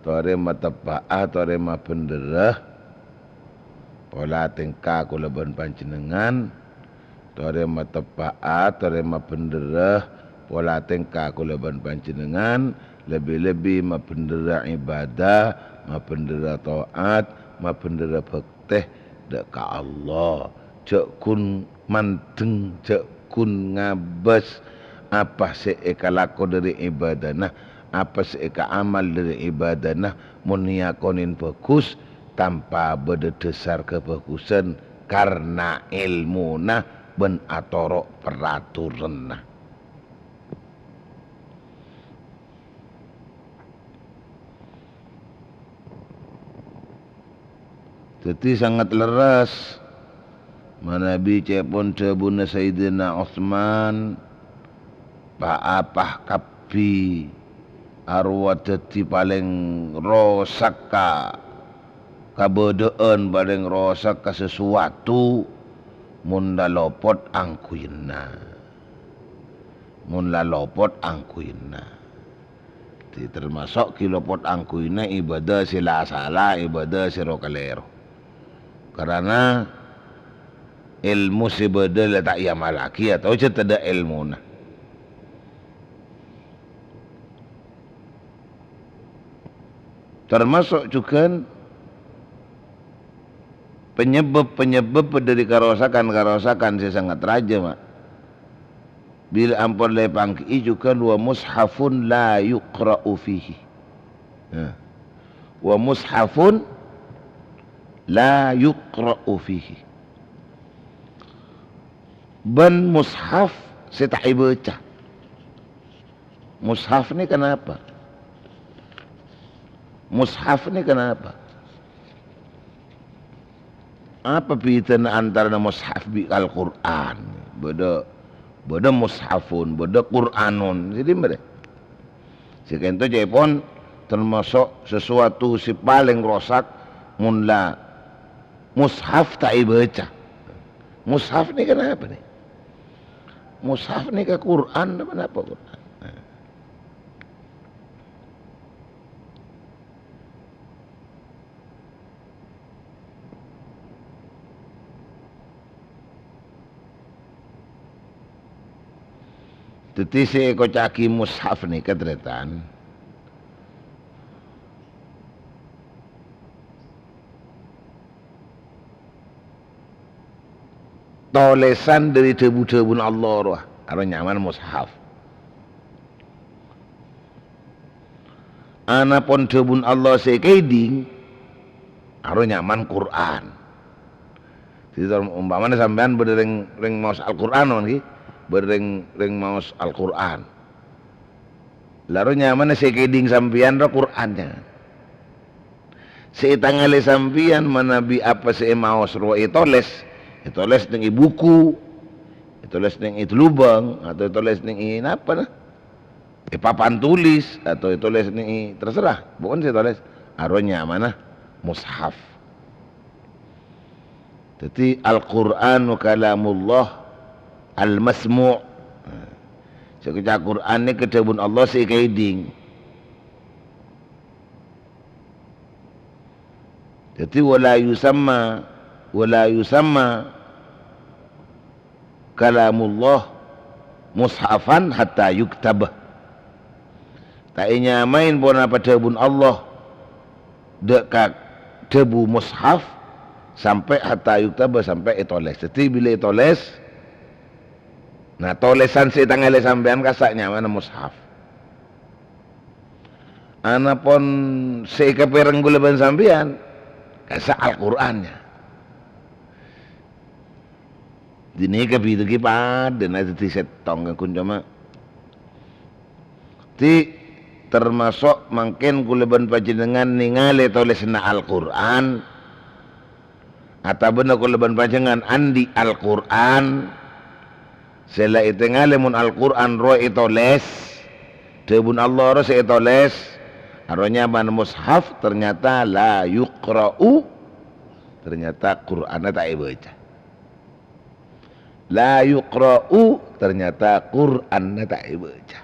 tore ma tepa'a, tore ma benderah. Pola tingkah kula ban panjenengan. Tore ma tepa'a, tore ma benderah. Pola tingkah kula ban panjenengan. Lebih-lebih ma benderah ibadah, ma benderah taat, ma benderah bekteh dekat Allah. Cek kun manteng, cek kun ngabas apa seeka lako dari ibadah nah, apa seeka amal dari ibadah nah, muniakonin bagus tanpa berdasar kebagusan karena ilmu nah ben atorok peraturan nah. Jadi sangat leras manabi cepon cebuna Sayyidina Utsman paapah kapi arwah dadi paling rosak kabodaan paling rosak ka sesuatu mun lalopot angkuina. Mun lalopot angkuina. Termasuk kilopot angkuina ibadah sila salah, ibadah siro kalero. Karena ilmu sebedel tak ia malaki atau tidak ilmu na. Termasuk juga penyebab dari kerosakan saya sangat raja mak. Bila ampun lepangki juga wa mushafun la yuqra'u fihi. Wa mushafun la yuqra'u fihi. Ban mushaf saya tak baca. Mushaf ni kenapa? Mushaf ni kenapa? Apa bidana antara mushaf bi Al-Quran? Beda mushafun, beda Quranun. Jadi mereka. Sekian itu Jepun termasuk sesuatu si paling rosak munla mushaf tak baca. Mushaf ni kenapa ni? Mushaf ni ke Quran kenapa Quran? Teti si ko caki mushaf ni kadretan. Tolesan dari tebu-tebun Allah roh. Aro nyaman mushaf. Ana pon tebun Allah sekeding. Aro nyaman Quran. Jadi umpamanya sampean bereng maos Al-Quran lagi, bereng maos Al-Quran. Lalu nyaman sekeding sampean ro Qurannya. Seitangale sampean manabi apa se maos ro itoles ning buku, itoles ning lubang atau itoles ning apa nah? Papan tulis atau itoles ning terserah, bukan itoles. Aronya mana? Mushaf. Jadi Al-Qur'anu kalamullah al-masmu'. Sekeja Quran ni kedebun Allah si kaiding. Jadi wala yusamma kalamullah mushafan hatta yuktab. Tak nyamain pun apa debun Allah dekat debu mushaf sampai hatta yuktab sampai itoles. Jadi bila itoles, nah tolesan si tangale sampean kasaknya mana mushaf. Ana pon si kepereng guleban sampean kasak Al-Qur'annya. Dini kebidu ki pade na ti setong kun cuma. Ti termasuk mungkin guleban panjenengan ningali tolesna Al-Qur'an atau bener guleban panjenengan andi Al-Qur'an. Sela itu ngalemun Al-Quran roh itoles debun Allah roh se itoles aronya man mushaf ternyata la yuqra'u, ternyata Qur'annya tak baca. La yuqra'u, ternyata Qur'annya tak baca.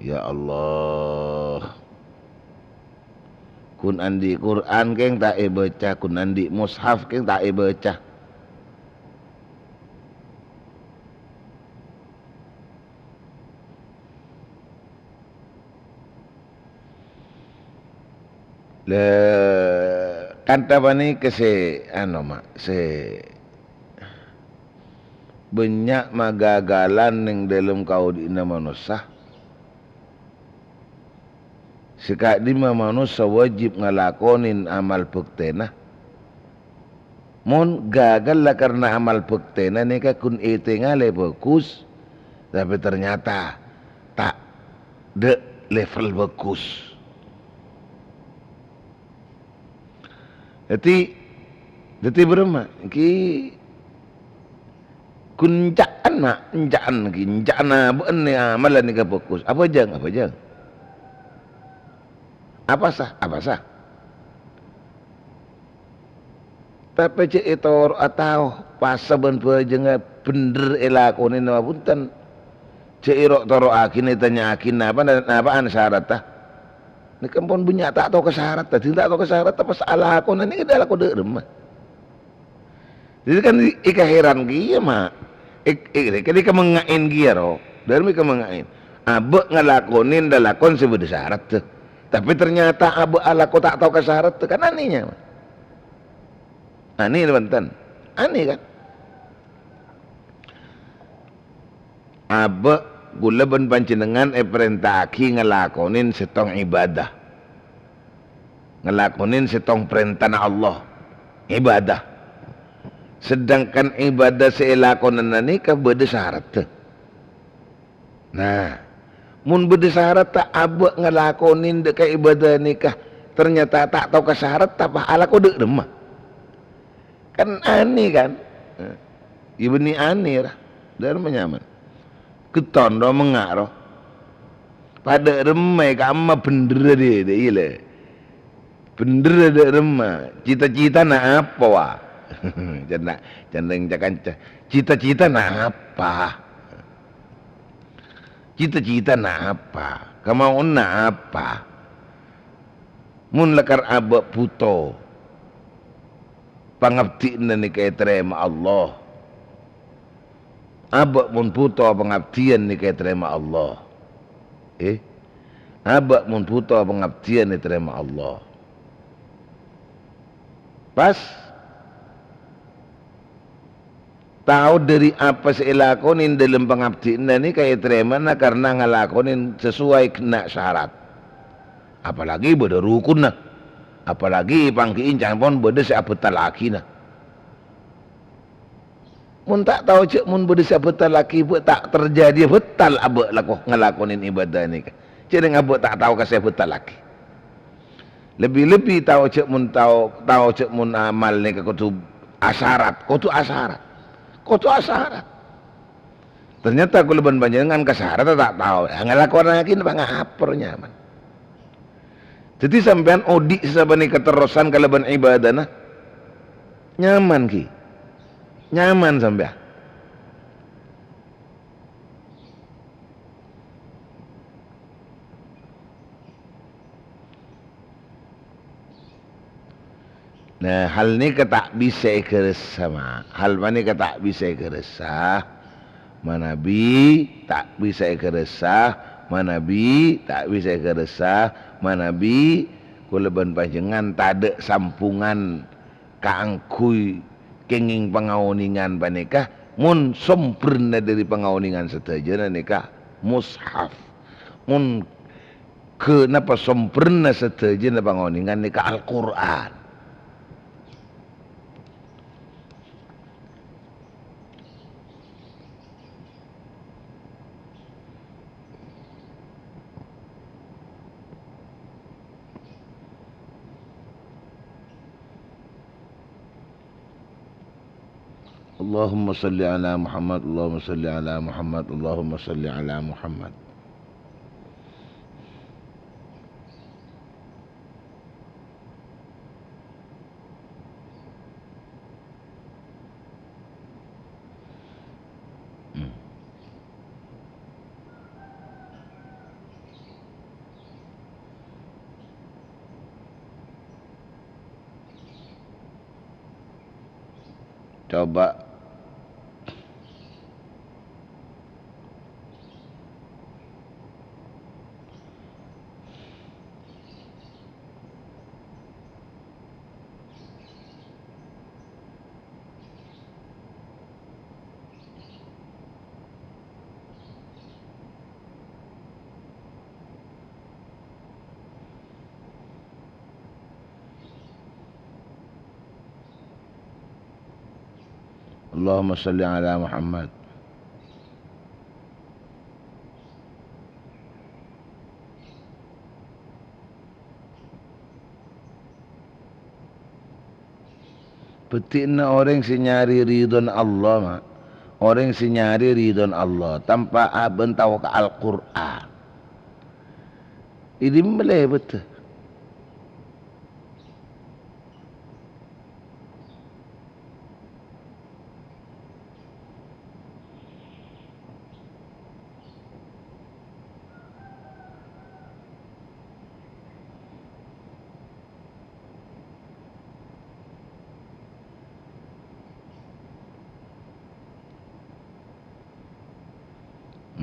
Ya Allah, kun andi Qur'an keng tak baca, kun andi mushaf keng tak baca. Le kanta bani ke se banyak magagalan yang dalam kau di manusia. Sekak di manusia wajib ngalakonin amal bektena. Mun gagal lah karena amal bektena ni ka kun ngale bagus, tapi ternyata tak de level bagus. Jadi berema ki kuncaan na ben amalan ni ka fokus. Apa jang? Apa sah? Tapi cek itu atau pasa ben jenga bener elakonin nama punten. Cek irok toro akin tanya akin apaan syarat tah? Ni kampun bunyi tak tahu kesyarat, tidak tahu kesyarat apa salah aku nanti kita laku derem. Jadi kan ika heran kia mah, ketika mengain kia ro, dari mereka mengain, abe ngelakonin dah lakon sebeda syarat tu, tapi ternyata abe alaku tak tahu kesyarat tu kan anehnya. Aneh teman-teman, aneh kan? Abe gula ben panjenengan perintah aki ngelakonin setong ibadah, ngelakonin setong perintah Allah ibadah, sedangkan ibadah selakonan ni ka beda syarat. Nah mun beda syarat tak abek ngelakonin dekat ibadah nikah ternyata tak tahu ke syarat tak pahala ko dek remah kan aneh kan. Ibu ni aneh lah dan menyaman keton do mengaroh pada remai kama bener dia ile bener ada remah cita-cita nak apa wah jandeng cakanca cita-cita nak apa cita-cita nak apa kamu nak apa mun lekar abak puto pangabti ni kaya terima Allah abak mun puto pengabdian ni kaya terima Allah. Abak mun puto pengabdian ni terima Allah. Pas tahu dari apa saya lakonin dalam pengabdian ni kaya terima na karena ngalakonin sesuai kena syarat. Apalagi beda rukun na. Apalagi pangkiin jangan pun beda seabetal laki na. Mun tak tahu cek mun beda seabetal laki buat tak terjadi betal abak ngalakonin ibadah ni. Cek dengan abak tak tahu kasih betal laki. Lebih-lebih tahu cek mun tahu cek mun amal ni kutu asyarat, kutu asyarat. Ternyata aku leban panjenengan kasyarat tak tahu. Ngalakon lagi napa ngahapernya man. Jadi sampean odik sabani keterusan kaleban ibadah nah. Nyaman ki. Nyaman sampean. Nah, hal ni tak bisa keresah. Hal ni tak bisa keresah. Manabi tak bisa keresah. Manabi tak bisa keresah. Manabi kuleban panjenengan tak ada sampungan kaangkui kenging pangauningan panikah mun sempurna dari pangauningan setajana nikah mushaf mun kenapa sempurna setajana pangauningan nikah Al-Quran. Allahumma salli ala Muhammad, Allahumma salli ala Muhammad, Allahumma salli ala Muhammad. Coba Allahumma salli ala Muhammad. Betina orang si nyari ridon Allah mak. Orang si nyari ridon Allah tanpa aben tahu ke Al-Quran. Ini boleh betul.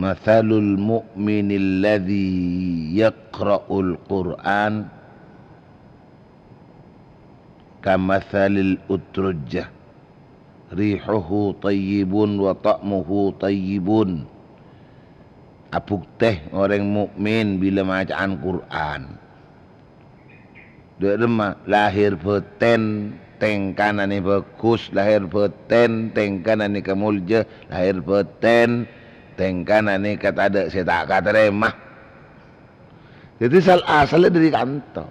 Mathalul mu'minil ladzi yaqra'ul Qur'an kamathalil utrujjah rihuhu tayyibun wa ta'muhu tayyibun. Apuk teh orang mukmin bila bacaan Quran. Dia demah lahir beten teng kanan ni bagus, lahir beten teng kanan ni kamulja, lahir beten teng kanan ni kata ada saya tak kata remah. Jadi asalnya dari kantor.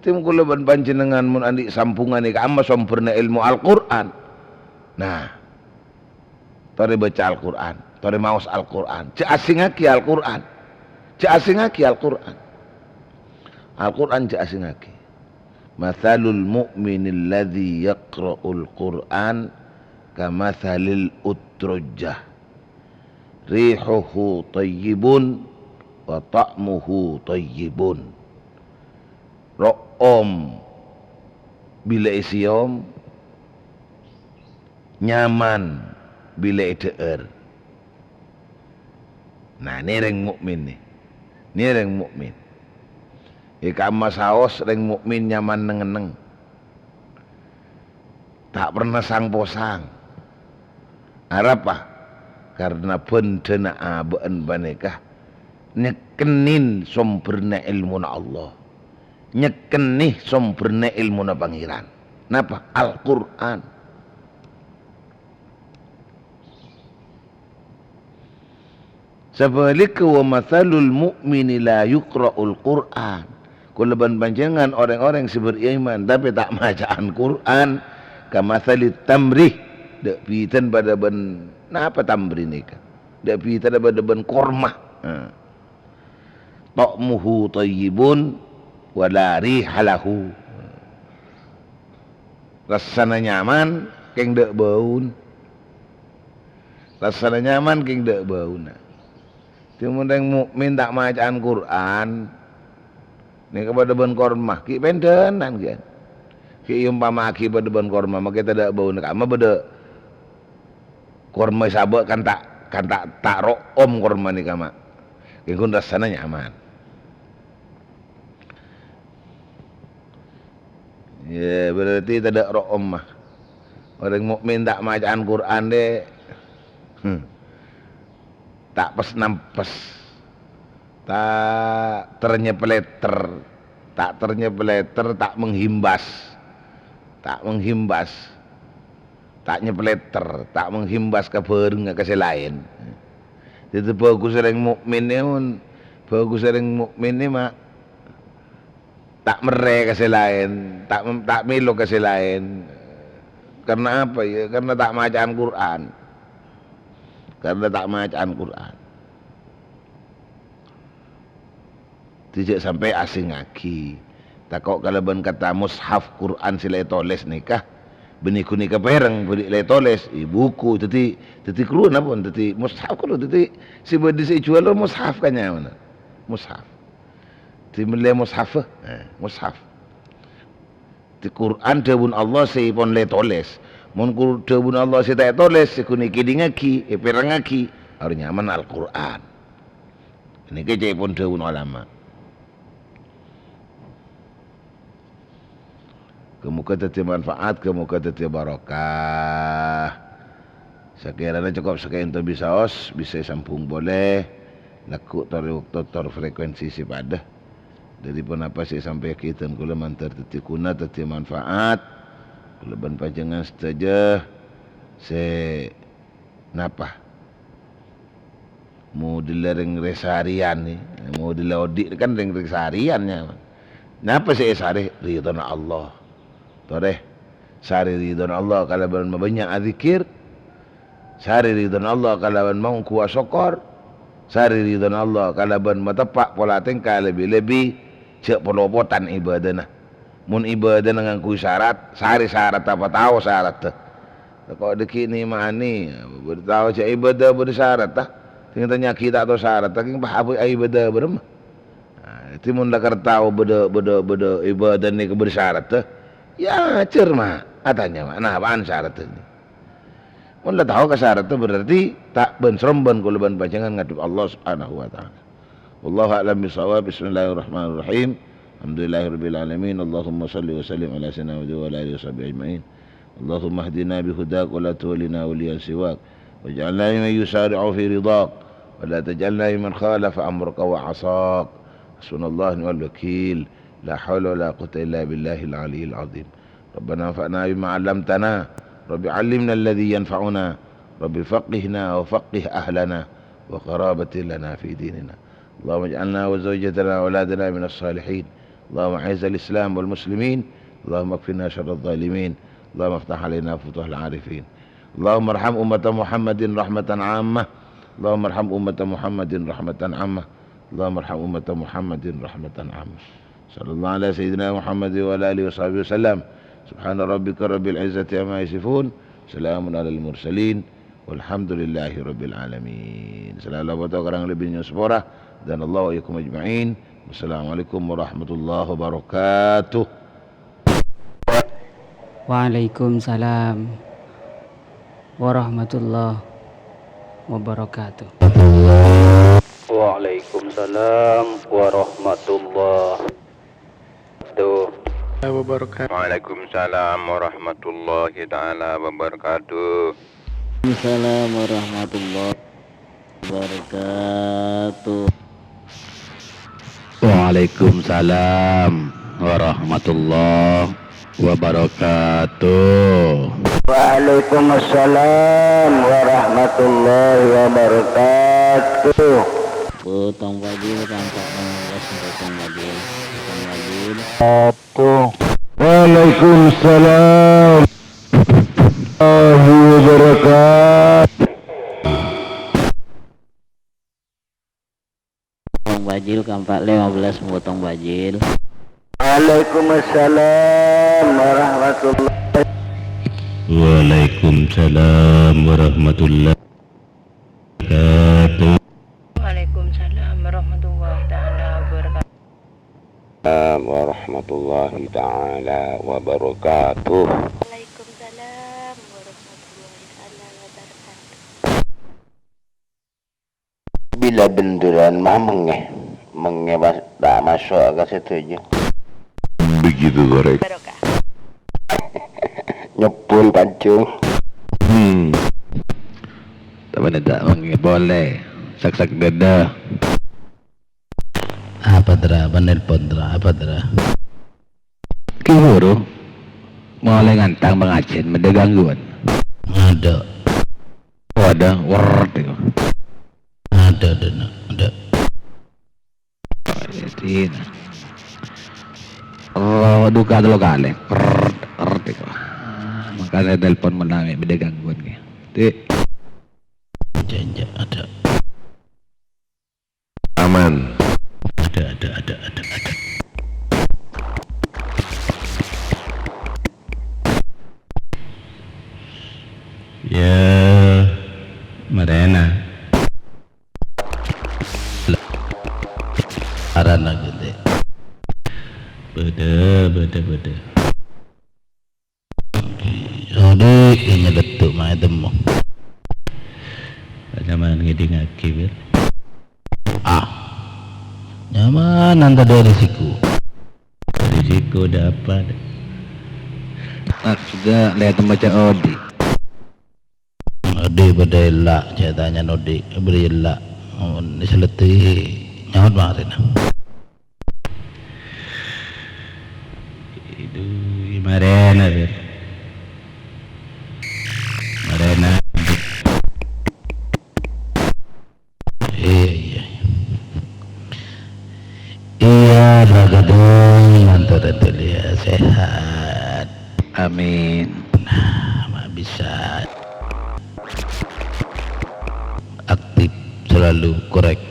Tim kula ban panjenengan mun andi sampungan ni amma sempurna ilmu Al-Qur'an. Nah. Tore baca Al-Qur'an, tore maos Al-Qur'an. Cek asingaki Al-Qur'an. Cek asingaki Al-Qur'an. Al-Qur'an cek asingaki. Mathalul mu'minil ladzi yaqra'ul Qur'an kamathalil utrujjah. Rihuhu tayyibun wa ta'muhu tayyibun. Ro'om bila isiom nyaman bila ideer. Nah, ni orang mukmin ni. Ni orang mukmin. Ika masaos orang mukmin nyaman neng-neng. Tak pernah sang-posang. Arapa? Karena bentena abaan banekah nyekenin sumberna ilmu na Allah. Nyekenih sumberna ilmu na pangeran. Napa? Al-Quran. Sebalika wa mathalul mu'mini la yuqra'ul Qur'an. Kuleban panjangan orang-orang yang beriman tapi tak bacaan Quran kamathalit tamrih dak pitan pada ben napa tamri ni kan dak pitan pada ben korma ta'muhu tayyibun wa la rihalahu rasana nyaman keng dak baun rasana nyaman keng dak baun timun yang mukmin tak bacaan Quran ni kepada ben korma ki pendenan kan ki umpama ki pada ben korma maka kita dak bau nak ama beda korma sabak kan tak room korma ni kama ki kun rasana nyaman ya berarti tidak room mah orang mukmin tak bacaan Quran de tak pes nampes tak ternyepeleter tak menghimbas tak nyepeleter tak menghimbas ke bareng ke lain itu bagus orang mukmin ni bagus orang mukmin ni mak tak mere ke lain tak milo ke lain karena apa ya karena tak bacaan Quran tidak sampai asing lagi. Tak kau kalau ben kata mushaf Quran sila toles nikah, beniku nikah pereng beri le toles, buku teti keruan apa teti mushaf kalau teti si bedi si jual lo mushaf kanya mana, mushaf. Ti mele mushaf, mushaf. Ti Quran debun Allah si pon le toles, mon debun Allah si tak toles si kuniki dingaki, pereng aki, harus nyaman Al Quran. Ini kece pon debun ulama. Kemuka teti manfaat, kemuka teti barokah. Sekiranya cukup sekian tu bisa sambung boleh. Nakuk tor frekuensi si pada. Dari pun apa sih sampai kita kula mantar teti kuna teti manfaat. Kula ban panjangan saja. Napa? Mau dilereng resarian ni, mau dilaudi kan ring resariannya. Napa sih sari ridha Allah. Toreh sari ridon Allah kalau banyak azikir, sari ridon Allah kalau mau kuat syukur, sari ridon Allah kalau matepak pola tingkah lebih cek pelopotan ibadahna. Mun ibadah dengan ku syarat, sari syarat apa tahu syarat tu. Kalau deki ni mani, bertahu cek ibadah bersyarat tak. Tinggal kita atau syarat, tapi apa ibadah berma. Itu mun dah tahu beda ibadah ni bersyarat tu. Ya cerma katanya mana apaan syarat ini mun tahu ke syarat itu berarti tak benseromban kulaban panjangan ngadep Allah Subhanahu wa taala wallahu a'lam bissawab bismillahirrahmanirrahim alhamdulillahirabbil alamin allahumma shalli wa sallim ala sayyidina wa ala alihi washabbihi ajmain allahumma hdina bihudak wa la tuwallina waliyan siwak waj'alna mimman yusari'u fi ridak wa la taj'alna mimman khalafa amraka wa 'asak hasbunallahu wa ni'mal wakeel لا حول ولا قوة إلا بالله العلي العظيم ربنا انفعنا بما علمتنا رب علمنا الذي ينفعنا رب فقهنا وفقه أهلنا وقرابة لنا في ديننا اللهم اجعلنا وزوجتنا وأولادنا من الصالحين اللهم أعز الإسلام والمسلمين اللهم اكفنا شر الظالمين اللهم افتح علينا فتوح العارفين اللهم ارحم أمة محمد رحمة عامة اللهم ارحم أمة محمد رحمة عامة اللهم ارحم أمة محمد رحمة عامة صلى الله على سيدنا محمد وعلى آله وصحبه وسلم سبحان ربك رب العزة عما يصفون سلام على المرسلين والحمد لله رب العالمين. Selalu buat orang lebihnya sepora dan Allah wa yakum ajma'in. Wassalamualaikum warahmatullahi wabarakatuh. Waalaikumsalam warahmatullahi wabarakatuh. Waalaikumsalam warahmatullahi wabarakatuh. Waalaikumsalam warahmatullahi ta'ala wabarakatuh. Assalamualaikum warahmatullahi wabarakatuh. Waalaikumsalam warahmatullahi wabarakatuh. Waalaikumsalam warahmatullahi wabarakatuh. Potong baju tampak potong baju. Waalaikumsalam warahmatullahi wabarakatuh. Potong bajil kampak 15 potong bajil. Waalaikumsalam warahmatullahi. Waalaikumsalam warahmatullahi wabarakatuh. Waalaikumsalam warahmatullahi taala wabarakatuh. Warahmatullahi ta'ala wabarakatuh. Waalaikumsalam warahmatullahi taala wabarakatuh. Bila benturan mah mengebas tak masuk ke situ. Begitu korek. Barokah. Nyepul pancung. Tak boleh. Sak-sak dada. Apa dera? Penelpon dera? Apa dera? Kiburu. Mulai ngantang mengacin, ada gangguan. Ada. Oh, ada. Ada. Jadi, duka dulu kali. Makanya telepon menami, ada gangguan. Janji ada. Aman. Ada. Ya, Marena. Arana gede. Beda. Jadi ini letuk mai temu. Nyaman ngeding akibir. Nyaman anda dari siku. Dari siku dapat. Sudah lihat membaca Odi. Odi berdela ceritanya Odi berdela. Diseleti nyaman kemarin. Itu Marena ber. Marena. Iya, bagadong antara dia sehat. Amin. Bisa aktif selalu korek.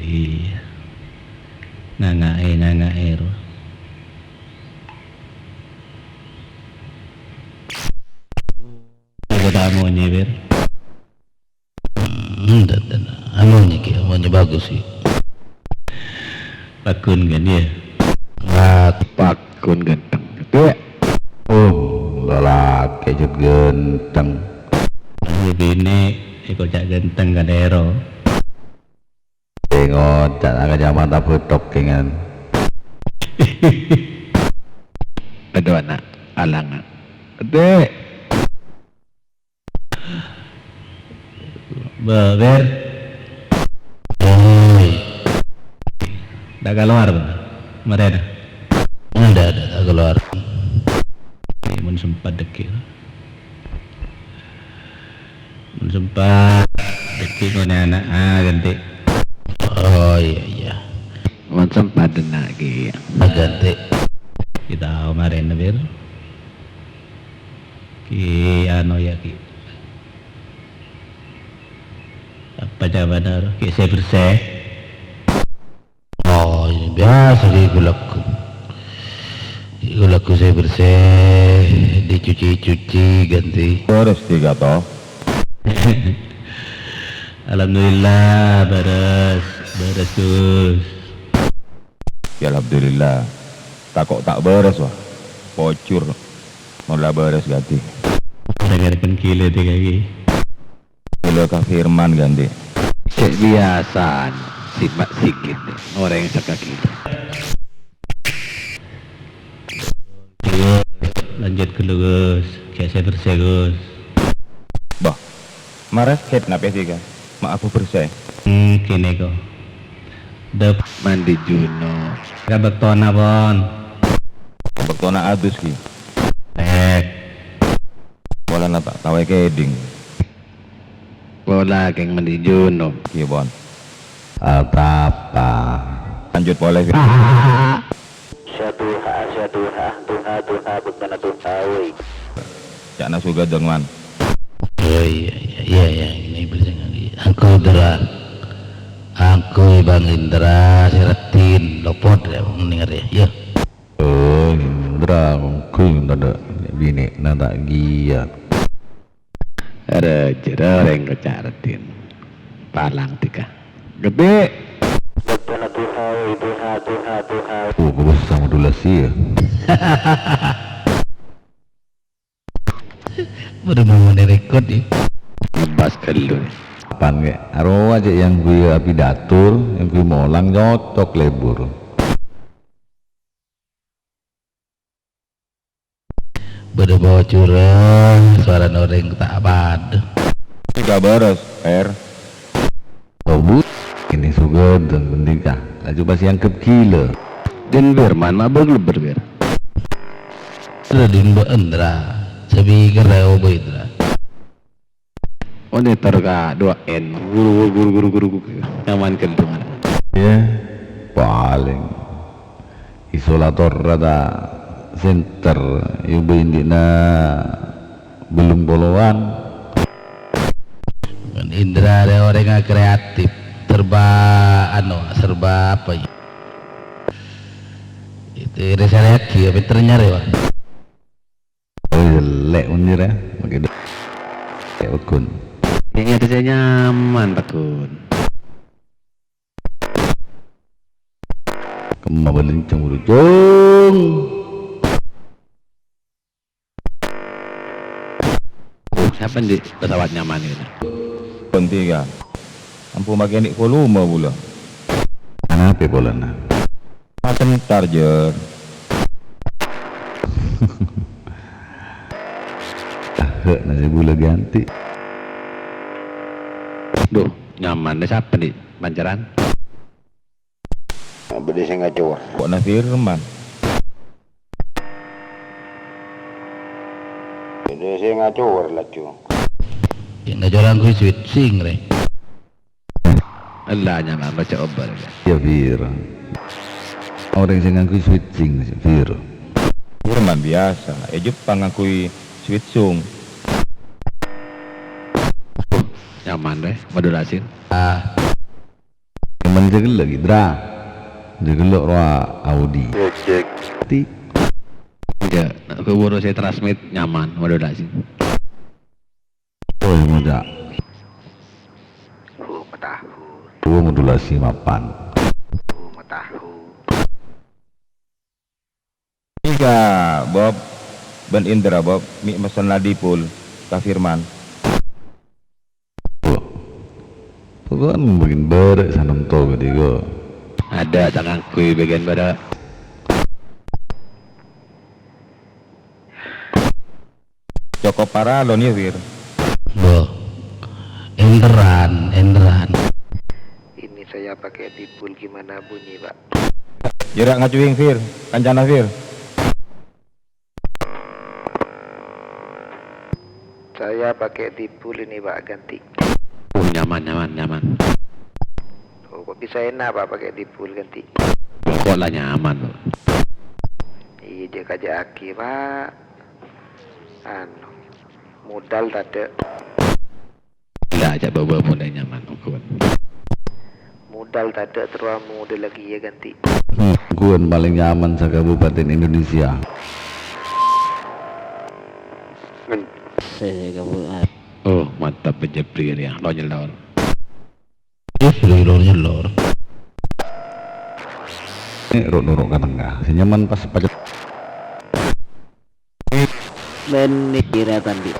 Iya. Ngangae. Aku tamunya ber. Amunya bagus sih. Pakun kan ya? Pakun ganteng. Itu lelaki juga ganteng. Begini, ikut cak ganteng kan ero. Tengok, cak agak zaman tak putok kan. Aduh anak, alangan. Dek. Ber. Dah keluar Marena. Ada keluar. Mun sempat dekil. Mun sempat dekil kau anak ganti. Oh iya. Mun sempat lagi. Ganti. Kita Marena ber. Ki ano ya ki. Apa jawaban ki saya bersih. Biasa gulaku saya bersih, dicuci ganti. Beres 3 toh. Alhamdulillah beres Gus. Ya alhamdulillah. Tak beres wah. Pocur. Mulai beres ganti. Dengarkan kilo 3 lagi. Kilo ke Firman ganti. Kebiasaan si Mbak Sigit orang yang sekaki. Lanjut ke Gus, kayak saya bersih Gus. Bah, marah head napa sih kan? Mak aku bersih. Kini kok. Dep mandi Juno. Kabak tona bon. Bektona adus ki. Bola napa tawe keding. Bola keng mandi Juno. Ki bon. Apa? Lanjut boleh. Tuha bektona tuha woi. Cakna suga dongwan. Oh iya ini bersama lagi. Aku Bang Indra Siratin lopot ya mendengar ya. Oh, Indra, aku ada bini nada giat. Ada orang kecaratin. Palang tika. Gede. Bektona tuha woi tuha. Oh, bagus sama modulasi ya. Baru mau direkod ya. Ngebas kelu. Apaan ke? Arwah aja yang gue pidatur, yang gue molang nyotok lebur. Baru bawa curah, suara orang tak apa. Tiga beres, Oh bu, ini sugar dan pentingkah. Laju pas yang kepkila. Dan Berman mah berlebar. Sudah dimba Indra. Sebi kira obo Indra. Monitor ka 2N guru nyaman kentungan Ya, paling isolator rada center ibu indina belum bolowan. Indra ada orang yang kreatif serba apa ya itu resaleaki apa ternyata ya Oh jelek unjir ya begitu kayak ukun ini ada saya nyaman Pakun kemabalin cemburu cung siapa di pesawat nyaman ini penting kan. Ampu makin di volume pula. kenapa bolana Macam charger. nasi gula ganti duh nyaman deh siapa nih pancaran Bede saya ngacor. Kok na firman. Bede saya ngacor lah cu. yang nggak jalan gue switching re Allah nyaman baca obat ya Fir orang yang ngangkui switching Fir Firman biasa. Jepang ngakui switchung. nyaman deh modulasin teman jaga lagi dra jaga lo roa Audi Cek. ti ya aku baru saya transmit nyaman modulasin oh muda gua modulasi mapan Tiga Bob Ben Indra Bob Mi mesen ladipul Kak Firman. pokoknya bikin berek sanam to gede go ada tangan kui bagian pada Joko Paralon ya Fir. boh enderan Ini saya pakai dipul gimana bunyi pak? Jerak ngacuing Fir. Kancana Fir. Saya pakai dipul ini pak ganti. nyaman Oh kok bisa enak pak pakai dipul ganti? kok lah nyaman loh Iya dia kaja aki pak. Modal tadi. tidak aja bawa mudah nyaman ukun Modal tadi terus modal lagi ya ganti. gua paling nyaman sa Kabupaten Indonesia oh mantap penjepri ya lo nyelor nyelor ini rok-rok ke tengah senyaman pas pajak Ben kira tadi.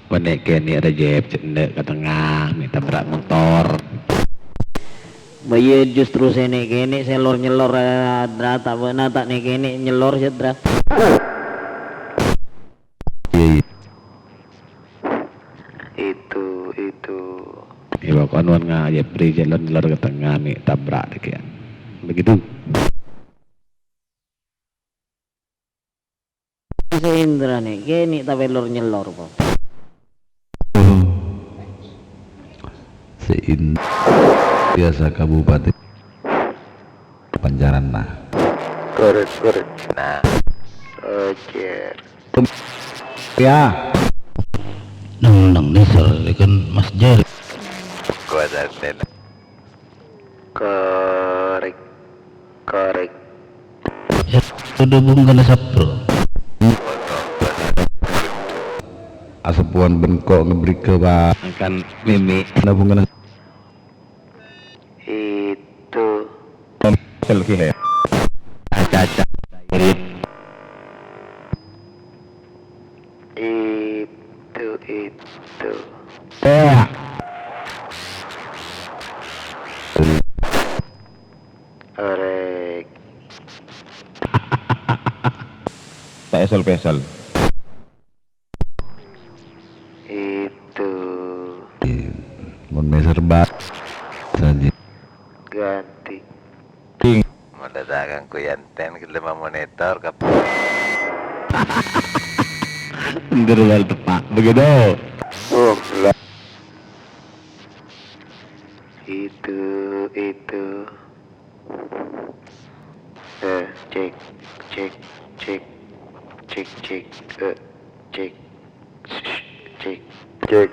menek ni ada jeb cendek ke tengah minta berat motor Bayi justru sini kene selor nyelor dra tak benar tak nih kene nyelor sedra. Itu. Ibu konwan ngajak beri jalan nyelor ke tengah nih tabrak dikit. Begitu. Seindra nih kene tak belor nyelor po. Biasa Kabupaten Panjaran nah. Korek. Nah. Oke. Ya. Nang nisar kan Mas Jari. Gua dan korek. Ya sudah bungkana sapro. Asepuan bengkok ngeberi ke ba Akan mimi. nabungan Itu. Selfie he. Caca. Itu. Korek. Tak esol-pesol. Itu. mon meser bat saja. Ganti. Ting. Mendatangkan ku yanten ke 5 monitor ke Ngerual tepak. Begitu. Itu. Cek.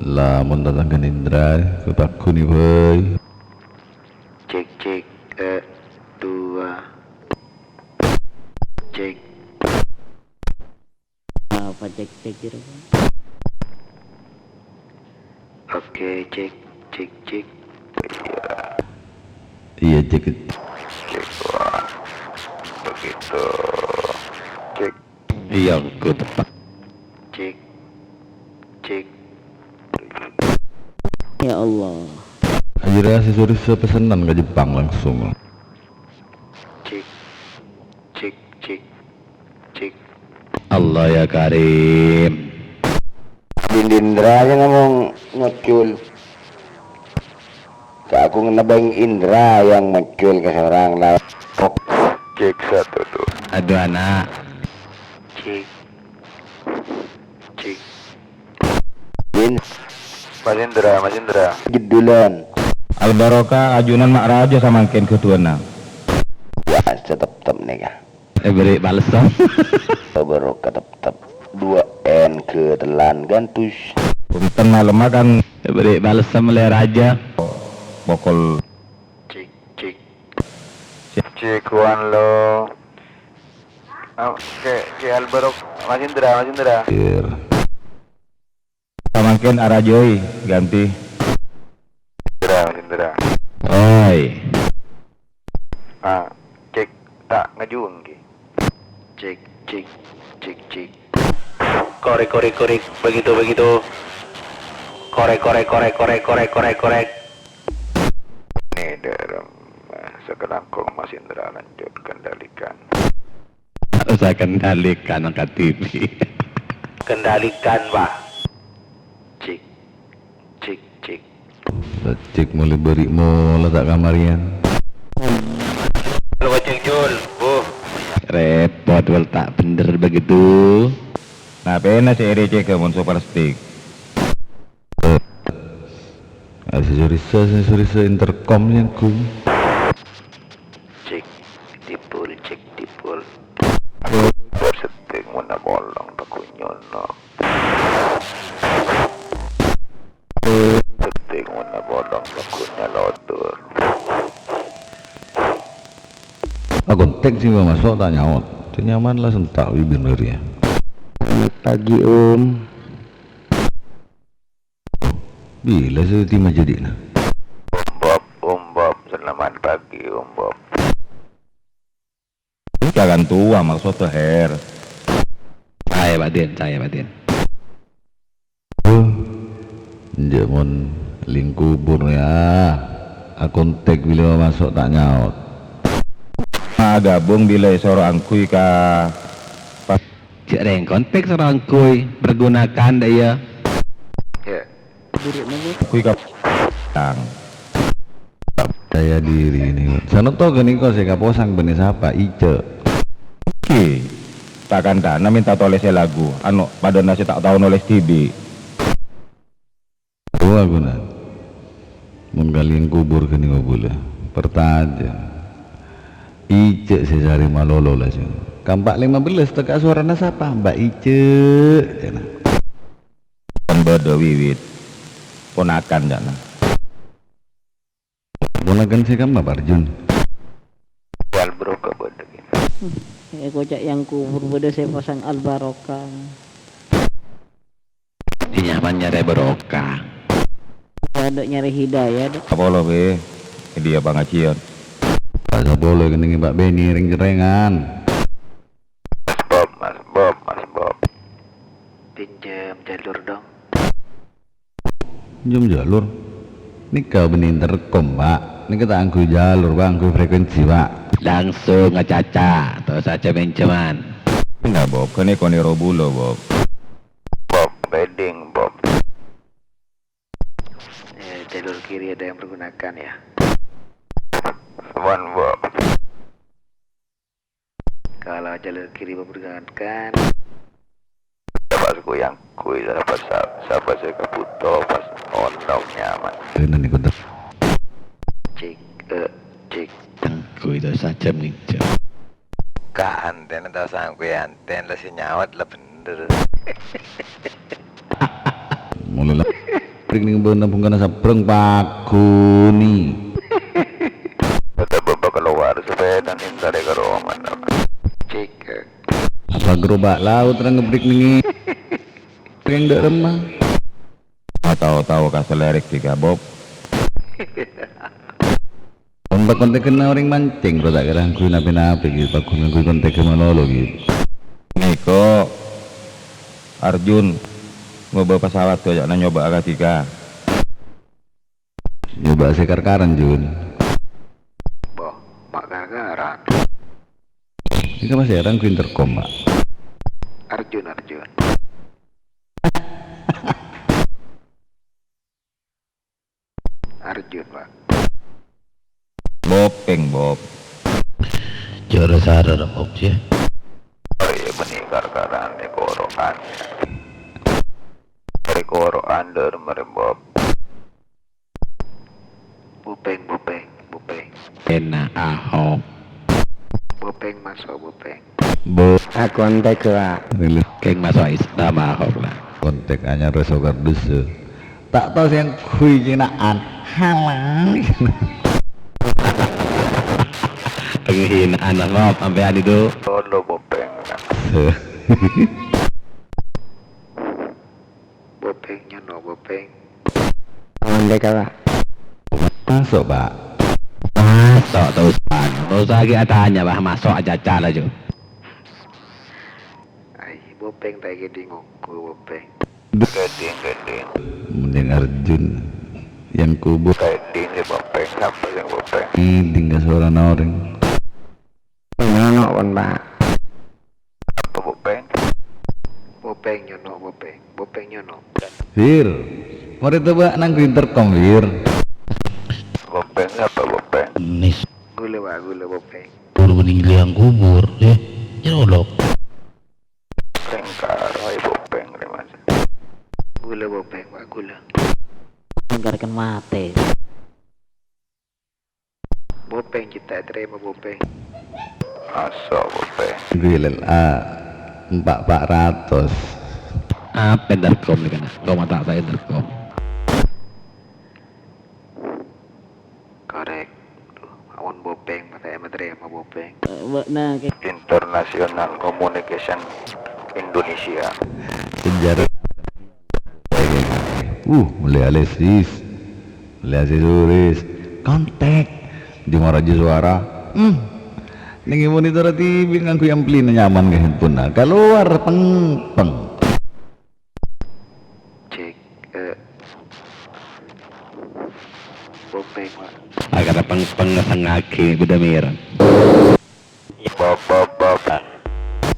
Lah mon datang ke Indra ke Pakku nih boy. Cek. 2. Cek. Apa cek kira. Oke, cek. Iya cek. Wah, begitu. Cek. Iya, aku tepak. Cek. Ya Allah. Akhirnya aksesoris pesanan ke Jepang langsung. Cek. Allah ya Karim. Indra aja ngomong ngecul. Aku ngebang Indra yang ngecul ke seorang lawan. Cek 1 tuh. Aduh anak. Cek. Mas Indra. Jedulan. Al Barokah ajunan Mak Raja sama ken kedua na. Ya, tetep nih kah. Beri balesam. Barokah tetep 2N ke telan gantus. Punten malam kan Beri balesam oleh raja. bokol Cek kuan lo. Oke, Albarok Mas Indra. sama ken Arajoi ganti. Mas Indra. Oi. Cek tak ngajung ki. Cek. Korek. Begitu. Korek. Nih dalam sekelangkung Mas Indra lanjut kendalikan. Saya kendalikan angkat TV. Kendalikan, Pak. Cek mulai beri mau letak kamarian. Lu cek Jul, Repot letak bener begitu. Nah pena si RC ke mon super stick. Aksesoris intercom yang ku. Cek tipul. Berseting mana bolong tak nyono. Seting mana bolong tak nyalodur. Aku tek sih masuk tak nyaut. Nyaman lah sentak bener ya. Pagi Om. Bila saya terima jadi nah. Om Bob, selamat pagi Om Bob. Jangan tua maksud tuh hair. Saya Pak Din. Jamon Link kubur ya. Akun tag bila masuk tak nyaut. Gabung bila soro angkui ka Cik reng kontak seorang kui pergunakan daya angkui ka tang. Saya diri ini. Sana tau kan kau saya posang benih siapa Ice. Oke. Takkan tak na minta toleh saya lagu. Anu pada nasi tak tahu nulis TV. Oh aku nak. Mun kalian kubur kini kau boleh. Pertanyaan. Ice saya cari malolo lah sih. Kampak 15 teka suara siapa? Mbak Ice. Cina. Kan bodoh wiwit. Ponakan jana. Ponakan saya kan Pak Arjun. Wal barokah bodoh. Ya kocak yang kubur bodoh saya pasang al barokah. nyamannya re barokah. Ada nyari hidayah deh. Apa lo be? Dia pengajian. Pak boleh kening Pak Beni ring jerengan. Mas Bob. Pinjam jalur dong. Jom jalur. Nikah benih interkom Pak. Ini kita angku jalur Pak, angku frekuensi Pak. Langsung ngecaca atau saja pinjaman. Enggak Bob, kene kone robulo Bob. Bob, bedding Bob. Jalur kiri ada yang menggunakan ya. One Bob. Kalau jalur kiri mempergunakan, pas goyang kui dapat sahabat saya kebutuh pas ondong nyaman. Ini nih kuda. Cek. Tengku itu saja pinjam. Ka anten atau sangkui anten lah si nyawat lah bener. Mulai lah. Ring bener bukan sabreng paku nih. Kata bapak keluar sepeda ninta dari keroman. Cek. Apa gerobak laut terang ngebrik nih. Yang dak remah. Tahu-tahu kasih lerik juga Bob. Ombak kontek kena orang mancing, kau tak kira aku napi-napi gitu, pak aku kontek kena lolo gitu. Niko Arjun ngobrol pesawat tuh jangan nyoba agak tiga. Nyoba sekar-karan Jun. Boh, mak gara-gara. Ini kan masih orang ku interkom Pak. Arjun. Arjun Pak. Bopeng Bob. Joro sarara Bob ya. Oh iya meninggal karena nekorokan. Rekoro under merembab. Bupeng. Kena Ahok. Bupeng masuk bupeng. Bo. Aku antai ke Rilis keng masuk Islam Ahok lah. kontek hanya resokar desa. Tak tahu yang kui jinaan halang. Penghinaan Ahok sampai itu. Solo bupeng. Bupengnya no bupeng. Andai kala. Masuk Pak. Masuk terus pan. Terus lagi atanya bah masuk aja cara aja. Ay bupeng tak gede ngoko bupeng. Geding. Mending Arjun yang kubur. Geding si bupeng apa yang bupeng? Ini tinggal suara orang. Ngono kon Pak. Apa bupeng? Bupengnya no bupengnya no. Fir. Mari coba nang interkom Fir. Bupeng apa bupeng? Nis Gula bupeng. buru bening liang kubur nyolok. Tengkar ay bupeng remas. Gula bupeng Pak gula. Menggarkan mate. Bupeng kita terima bupeng. Asal bupeng. Gilel A 400. Apa intercom nih kan? Kau mata saya intercom. Korek. Awan bopeng mata terima bopeng. Nah, International Communication Indonesia. Sejarah. Mulai Alexis tulis kontak di Maraji Suara. Nengi monitor TV ngangku yang pelin nyaman ke handphone. Keluar peng. Cek. pang-pangasangaki budamiran.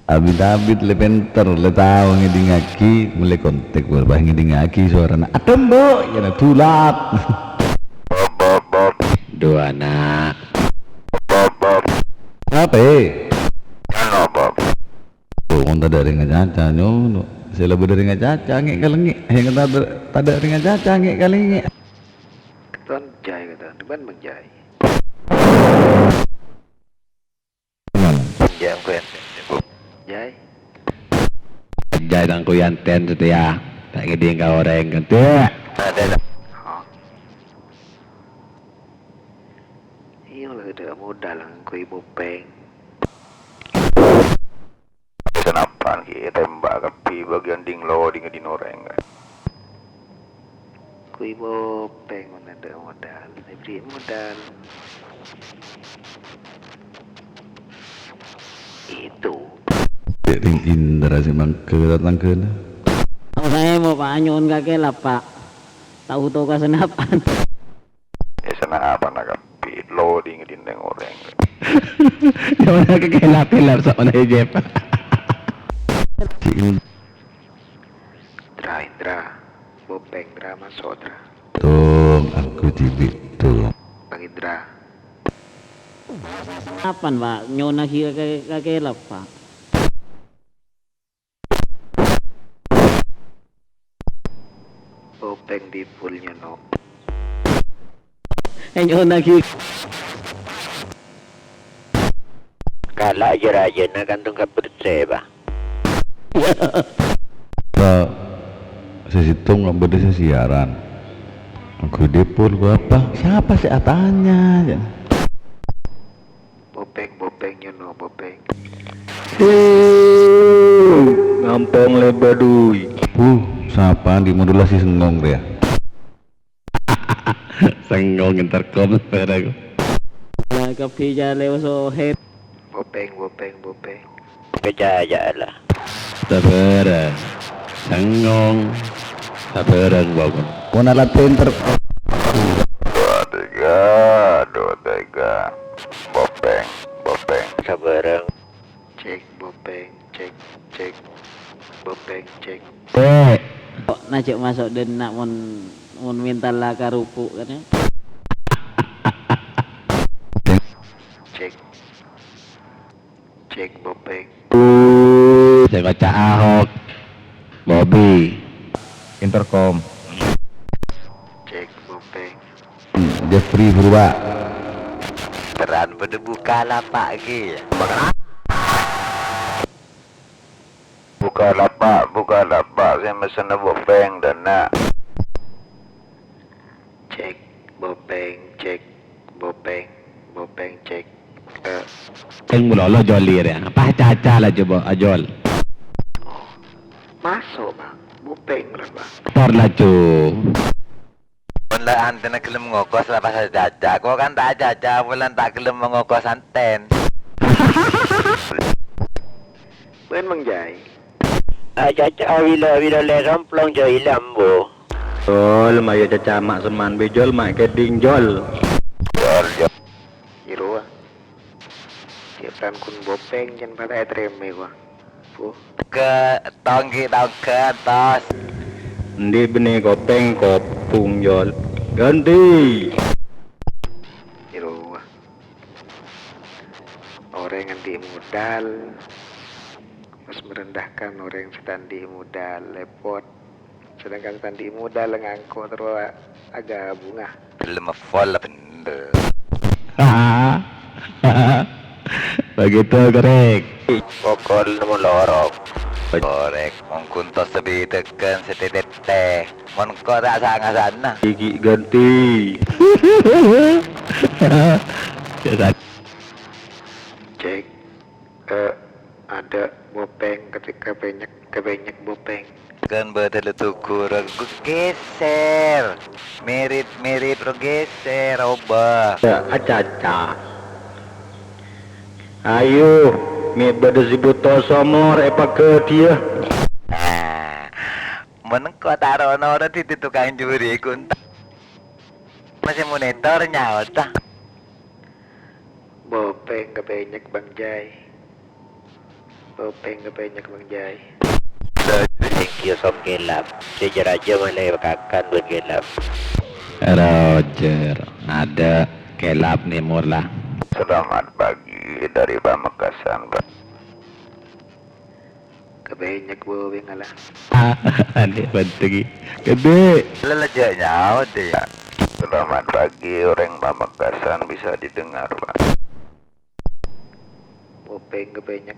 Abid-abid le penter le tahu ngidingaki mulai kontek berbah ngidingaki suara na atembo yana tulap. Dua anak. Apa tuh monta dari ngacaca nyono sila dari ngacaca ngek kalengi yang tada dari ngacaca ngek kalengi Ketuan jai kata, depan menjai. Jai aku yang jai. Jai tang kuyanten setia. Tak ngiding ka orang kan tuh. Ada. Iya lah udah modal kui bopeng. Kenapa kita tembak kapi bagian dinglo di ngedinoreng kan? Kui bopeng mana ada modal, beri modal. Itu. ring indra si mangke datang ke na Saya mau Pak Anyun kakek lah Pak. Tahu tuh kesenapan. Senapan nak kapi loading di ngoreng. Jangan kekelap-kelap sama Jep. si Indra, bopeng drama sodra. tong aku tibit tuh Bang Indra. Kapan Pak? Nyona kakek lah Pak. Bopeng di fullnya no. Nyona Kala aja raja na kantong kapurse ba? Pak sesitung nggak berdesa siaran aku depol gua apa siapa sih atanya ya Bopeng nyono bopeng. Ngampong lebadui. siapa di modulasi sengong dia Sengong intercom peraku. Kapi jale so head. Bopeng. Kejaya lah. Sabarang. Sengong. Sabarang bangun. pun alat pinter Dua tiga. Bopeng. Sabarang. Cek bopeng, cek. Bopeng cek. Kok najak masuk dan nak mon minta lah karupu kan ya. Cek bopeng. Saya baca Ahok. Bobby. Intercom. Cek bopeng. Jeffrey berubah Teran berbuka lapak ke. Buka lapak. Saya mesen bopeng dan nak. Cek bopeng, cek. Yang mulai joli ya. Apa caca lah coba ajol. Masuk bang, bopeng lah bang. Tor lah cu. Bulan anten nak kelem ngokos lah pasal jaja. Kau kan tak jaja, bulan tak kelem mengokos anten. Ben mengjai. Jaja bila leram plong jai lambo. Jol, maya caca mak seman bejol mak keding jol. Jol. Iru ah. Siapkan kun bopeng jangan pada treme gua. Ke tongki atas. Ndi benih kopeng kopung jol. Ganti. Iru ah. Orang anti modal. Mas merendahkan orang setandi modal lepot. Sedangkan setandi modal ngangkut terus agak bunga. Belum full bener. Begitu korek. Pokol namun lorok. Korek mengkuntos lebih tekan setetete. Mon kau tak sangat sana. Gigi ganti. Cek. Ada bopeng ketika banyak bopeng. Kan betul tukur aku geser. Mirip geser oba. Ya, acaca. Ayo, mi bada sibuto somor epa ke dia. Menengko tarono ora di tukang juri kun. Masih monitor nyawa ta. Bopeng kebanyak Bang Jai. Bopeng kebanyak Bang Jai. Thank you Sob Gelap. Jujur aja melewatkan bergelap. Roger, ada kelap nih murlah. Selamat pagi dari Pamekasan. Kebanyak bopeng alah. Adik penting. Gede. Lelajanya deh ya. Selamat pagi orang Pamekasan, bisa didengar Pak. Bopeng kebanyak.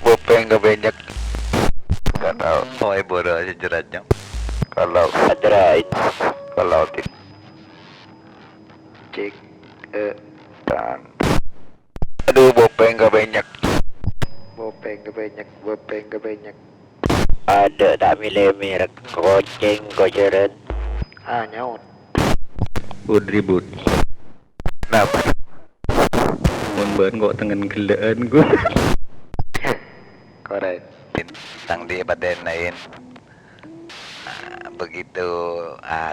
Bopeng kebanyak. Gak tahu. Oh bodoh aja jeratnya. Kalau tidak Cek dan aduh bopeng kebanyak. bopeng kebanyak. Bopeng kebanyak. Ada tak milih merek koceng koceren. Nyaut. Bud ribut. Kenapa? Mun kok tengen geleen gua. Korek. Tang di badan lain. Begitu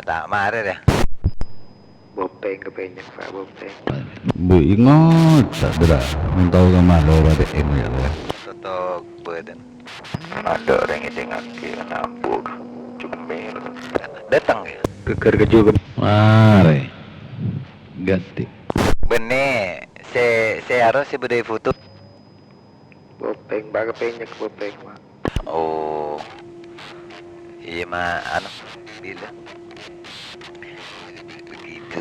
tak marah dah. Bopeng kebanyak Pak Bopeng. Bu ingat tak dera. Mentau ke malo pada ini ya. Totok badan. Ada orang yang dengan nabur cumil datang ya. Keker ke juga. Mare. Ganti. Benih, saya harus si budaya foto. Bopeng Pak kebanyak Bopeng Pak. Oh, iya mah anu bila begitu.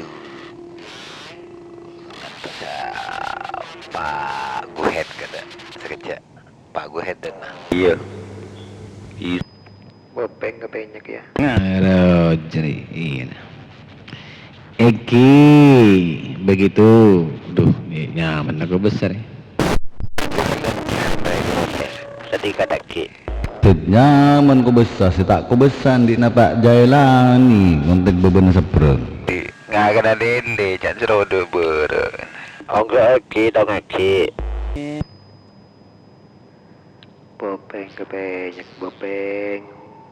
Pak Guhed kata sekejap. Pak Guhed dan Iya. Bopeng kebanyak ya. Roger. Iya. Eki begitu. Duh, ini nyaman aku besar. Sedikit lagi. Nyaman ku besar, si tak ku besar di napak jailani ngontek beban sepreng. nggak kena lele, jangan serodo ber. Oh enggak lagi, dong lagi. Bopeng kebanyak Bopeng.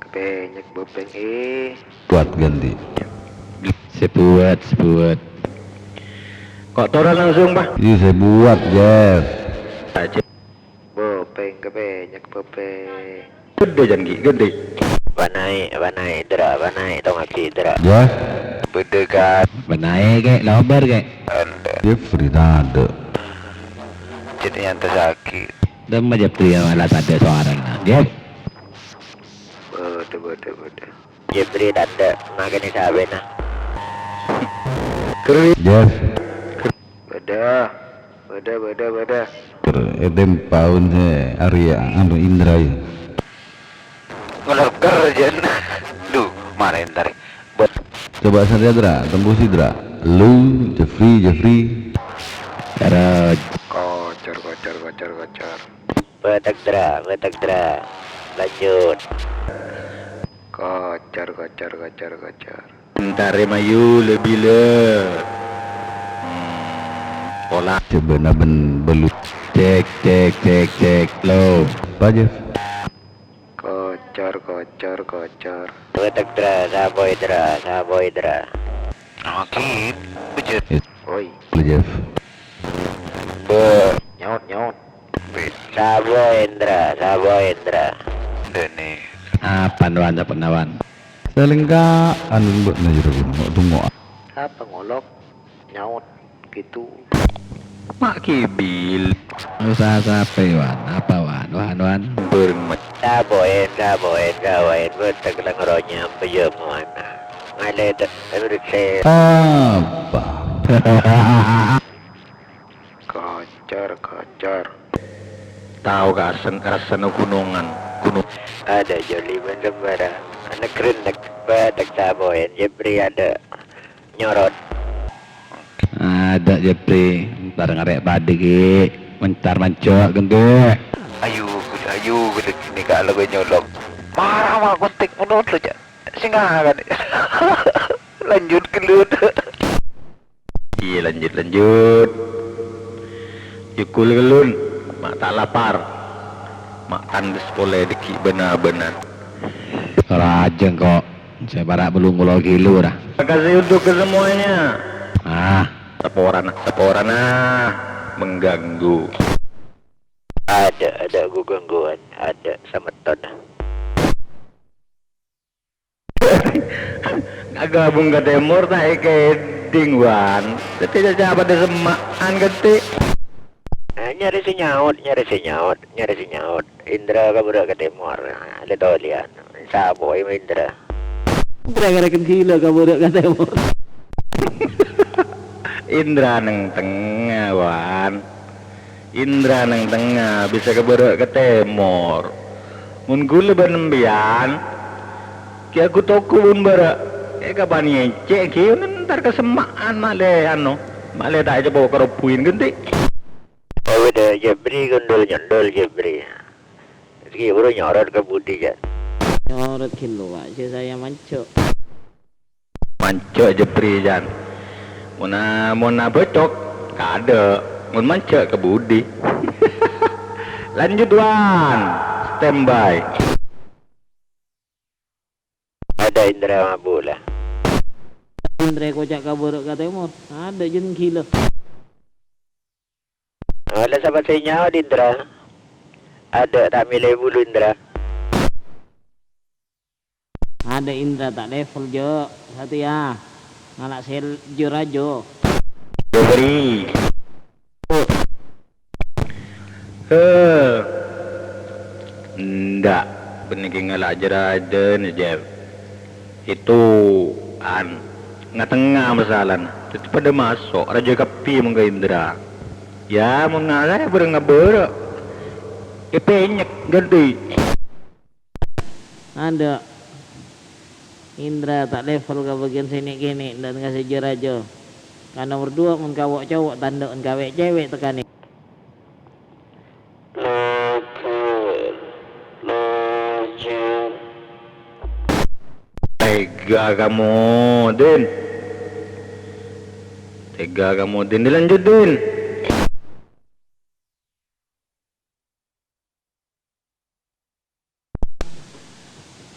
Kebanyak Bopeng Buat ganti. Sebuat. Kok tora langsung Pak? Iya saya buat Jeff. Bopeng kebanyak Bopeng. Gede jangan gede. Banai dera, banai dong lagi dera. Jeff. Berdekat Benaik kek, nobar kek. anda Jeffrey ada. jadi yang tersakit. Dan aja pria malah tak ada suara lah. Jeff. Bodoh. Jebri tanda makan sahabat nah. Jeff. Beda. Edem paun saya Arya anu Indra ya. Ngelor kerjaan. Duh, mana ntar. Buat Coba saja Dra, tembusi Dra. Lu Jeffrey. Cara Kocor. Betak dera. Lanjut. Kocor. Ntar mayu lebih le. Pola coba naben belut. Cek lo. Apa Jeff? Kocor. Betak dera, saboy dera. sakit. Bejat. Oi, Lu Jeff. nyaut. Saboy Indra. Dene. Pandawan. Selengkap anu buat najur mau tunggu. Apa ngolok? Nyaut gitu. Mak kibil. Usaha sampai wan. Bermet. Saboy betak lengronya pejamuan. Ngalet Amerika. Apa? Kocor. Tahu kasen gunungan. Ada joli bener-bener. Anak kerenek betak saboy. Jebri ada nyorot. Ada Jepri, ntar ngarek padi ki, mencar mancok gede. Ayu gede ini kalau gue nyolok. Marah mah kontek menurut lo cak. Singa kan. Lanjut gelut. Iya lanjut. Yukul gelun, mak tak lapar. Mak tandes boleh deki benar-benar. Rajeng kok, saya barak belum ngulau kilo dah. Terima kasih untuk kesemuanya. Saporan mengganggu. Ada gangguan, ada sameton. Gabung ke timur tak keding wan. Tidak siapa ada semaan gede. Nyari si nyaut. Indra kabudak ke timur. Ada dolian. Sabo im Indra. Gara-gara gila kamu udah kata mau. Indra neng tengah wan. Indra neng tengah bisa keberak ke timur. Mun gula benembian. Ki aku toko pun berak. Kapan nyecek ki ntar kesemaan male tak aja bawa keropuin gede. Oh udah Jebri gondol nyondol Jebri. Ki baru nyorot ke budi kan. Nyorot kilo aja saya manco Jebri jan. Muna becok kada. Mun manco ke budi. Lanjut wan. Standby. Ada Indra mabula. Indra kocak kaburuk kata timur. Ada jen kilo. Ada sahabat saya nyawa Indra. Ada tak milih bulu Indra. Ada Indra tak level jo. Satu ya. Ngalak sel jurajo. Jebri. Ndak. Peniki ngalak jeraden Jeb. Itu ngatengah masalah. Itu pada masuk raja kapi mengga Indra. Ya mun ngalah berengaber. Penyek gede. Ada Indra tak level ke bagian sini gini dan ngasih jerajo. Kan nomor 2 mun kawak cowok tanda mun kawek cewek tekani. Tega kamu, Din. Dilanjut, Din.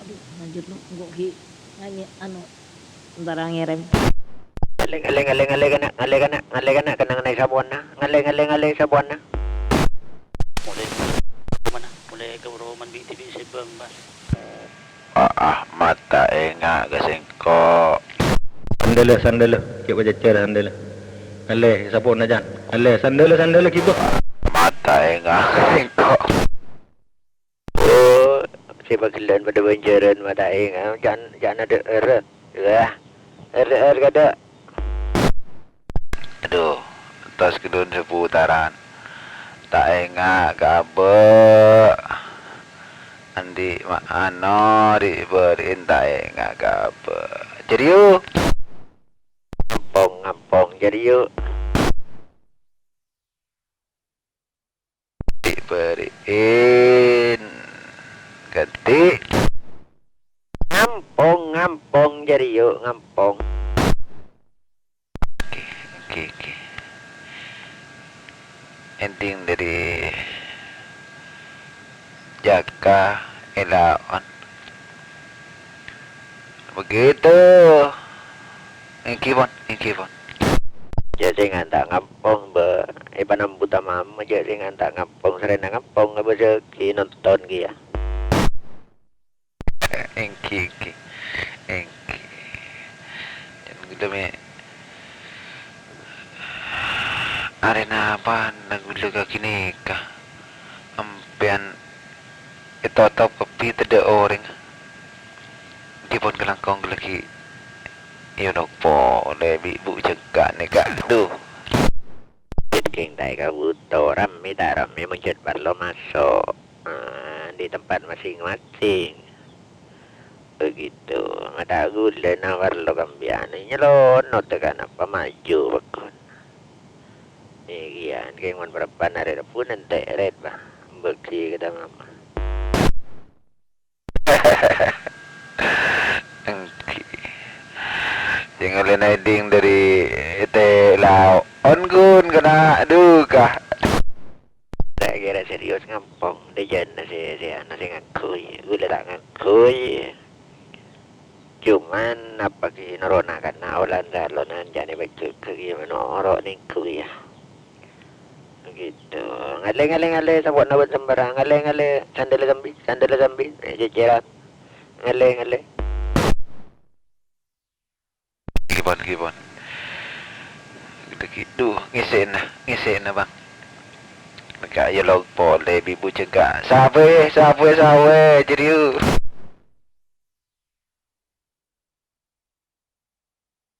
Aduh, lanjut lu, gua ki nyanyi ntar ngirim. Ngale kana kenang naik sabon na. Ngale sabon na. Mulai ke roman BTV sebang bas. Mata enga gasengko. Sandala. Kita baca cara sandala. Ngale sabon aja. Ngale sandala kita. Mata enga gasengko. Oh, si bagilan pada banjaran mata enga. Jangan ada er kada. Aduh, tas kedun seputaran. Tak enga kabe. Andi diberiin tak enga kabe. Jadi yuk. Ngampong jadi yuk. Diberiin ganti. Ngampong jadi yuk ngampong. Oke. Ending dari Jaka Elaon. Begitu. Ingkibon. Jadi ngantak ngampong be. Ipanam buta mama jadi ngantak ngampong serena ngampong nggak bisa nonton kia. Engki. Jangan gitu me. Arena apa nagulu kaki nikah. Ampian itu top kopi tidak orang. Gipon kelangkong lagi. Iyo nopo lebih bu cegak nikah. Duh. King dai kabuto rami mencet barlo masuk di tempat masing-masing. Begitu. Ada gula nawar lo kambian. Nyelonot tekan apa maju bakun. Iyan, kaya man berapa nari pun nanti red ba, bersih kita mama. Jangan lenading dari lau ongun kena duka. Tak kira serius ngampong, dia nasi ngakui, gula tak ngakui. Cuman apa ki norona kana ulan dalonan jani baik ke gimana orang ni kuliah. Gitu. Ngale sabot na sembarang. Ngale sandal zambi jeceran. Ngale. Gibon. Gitu ngisen na bang. Kaya log pole bibu cegak. Sawe jadi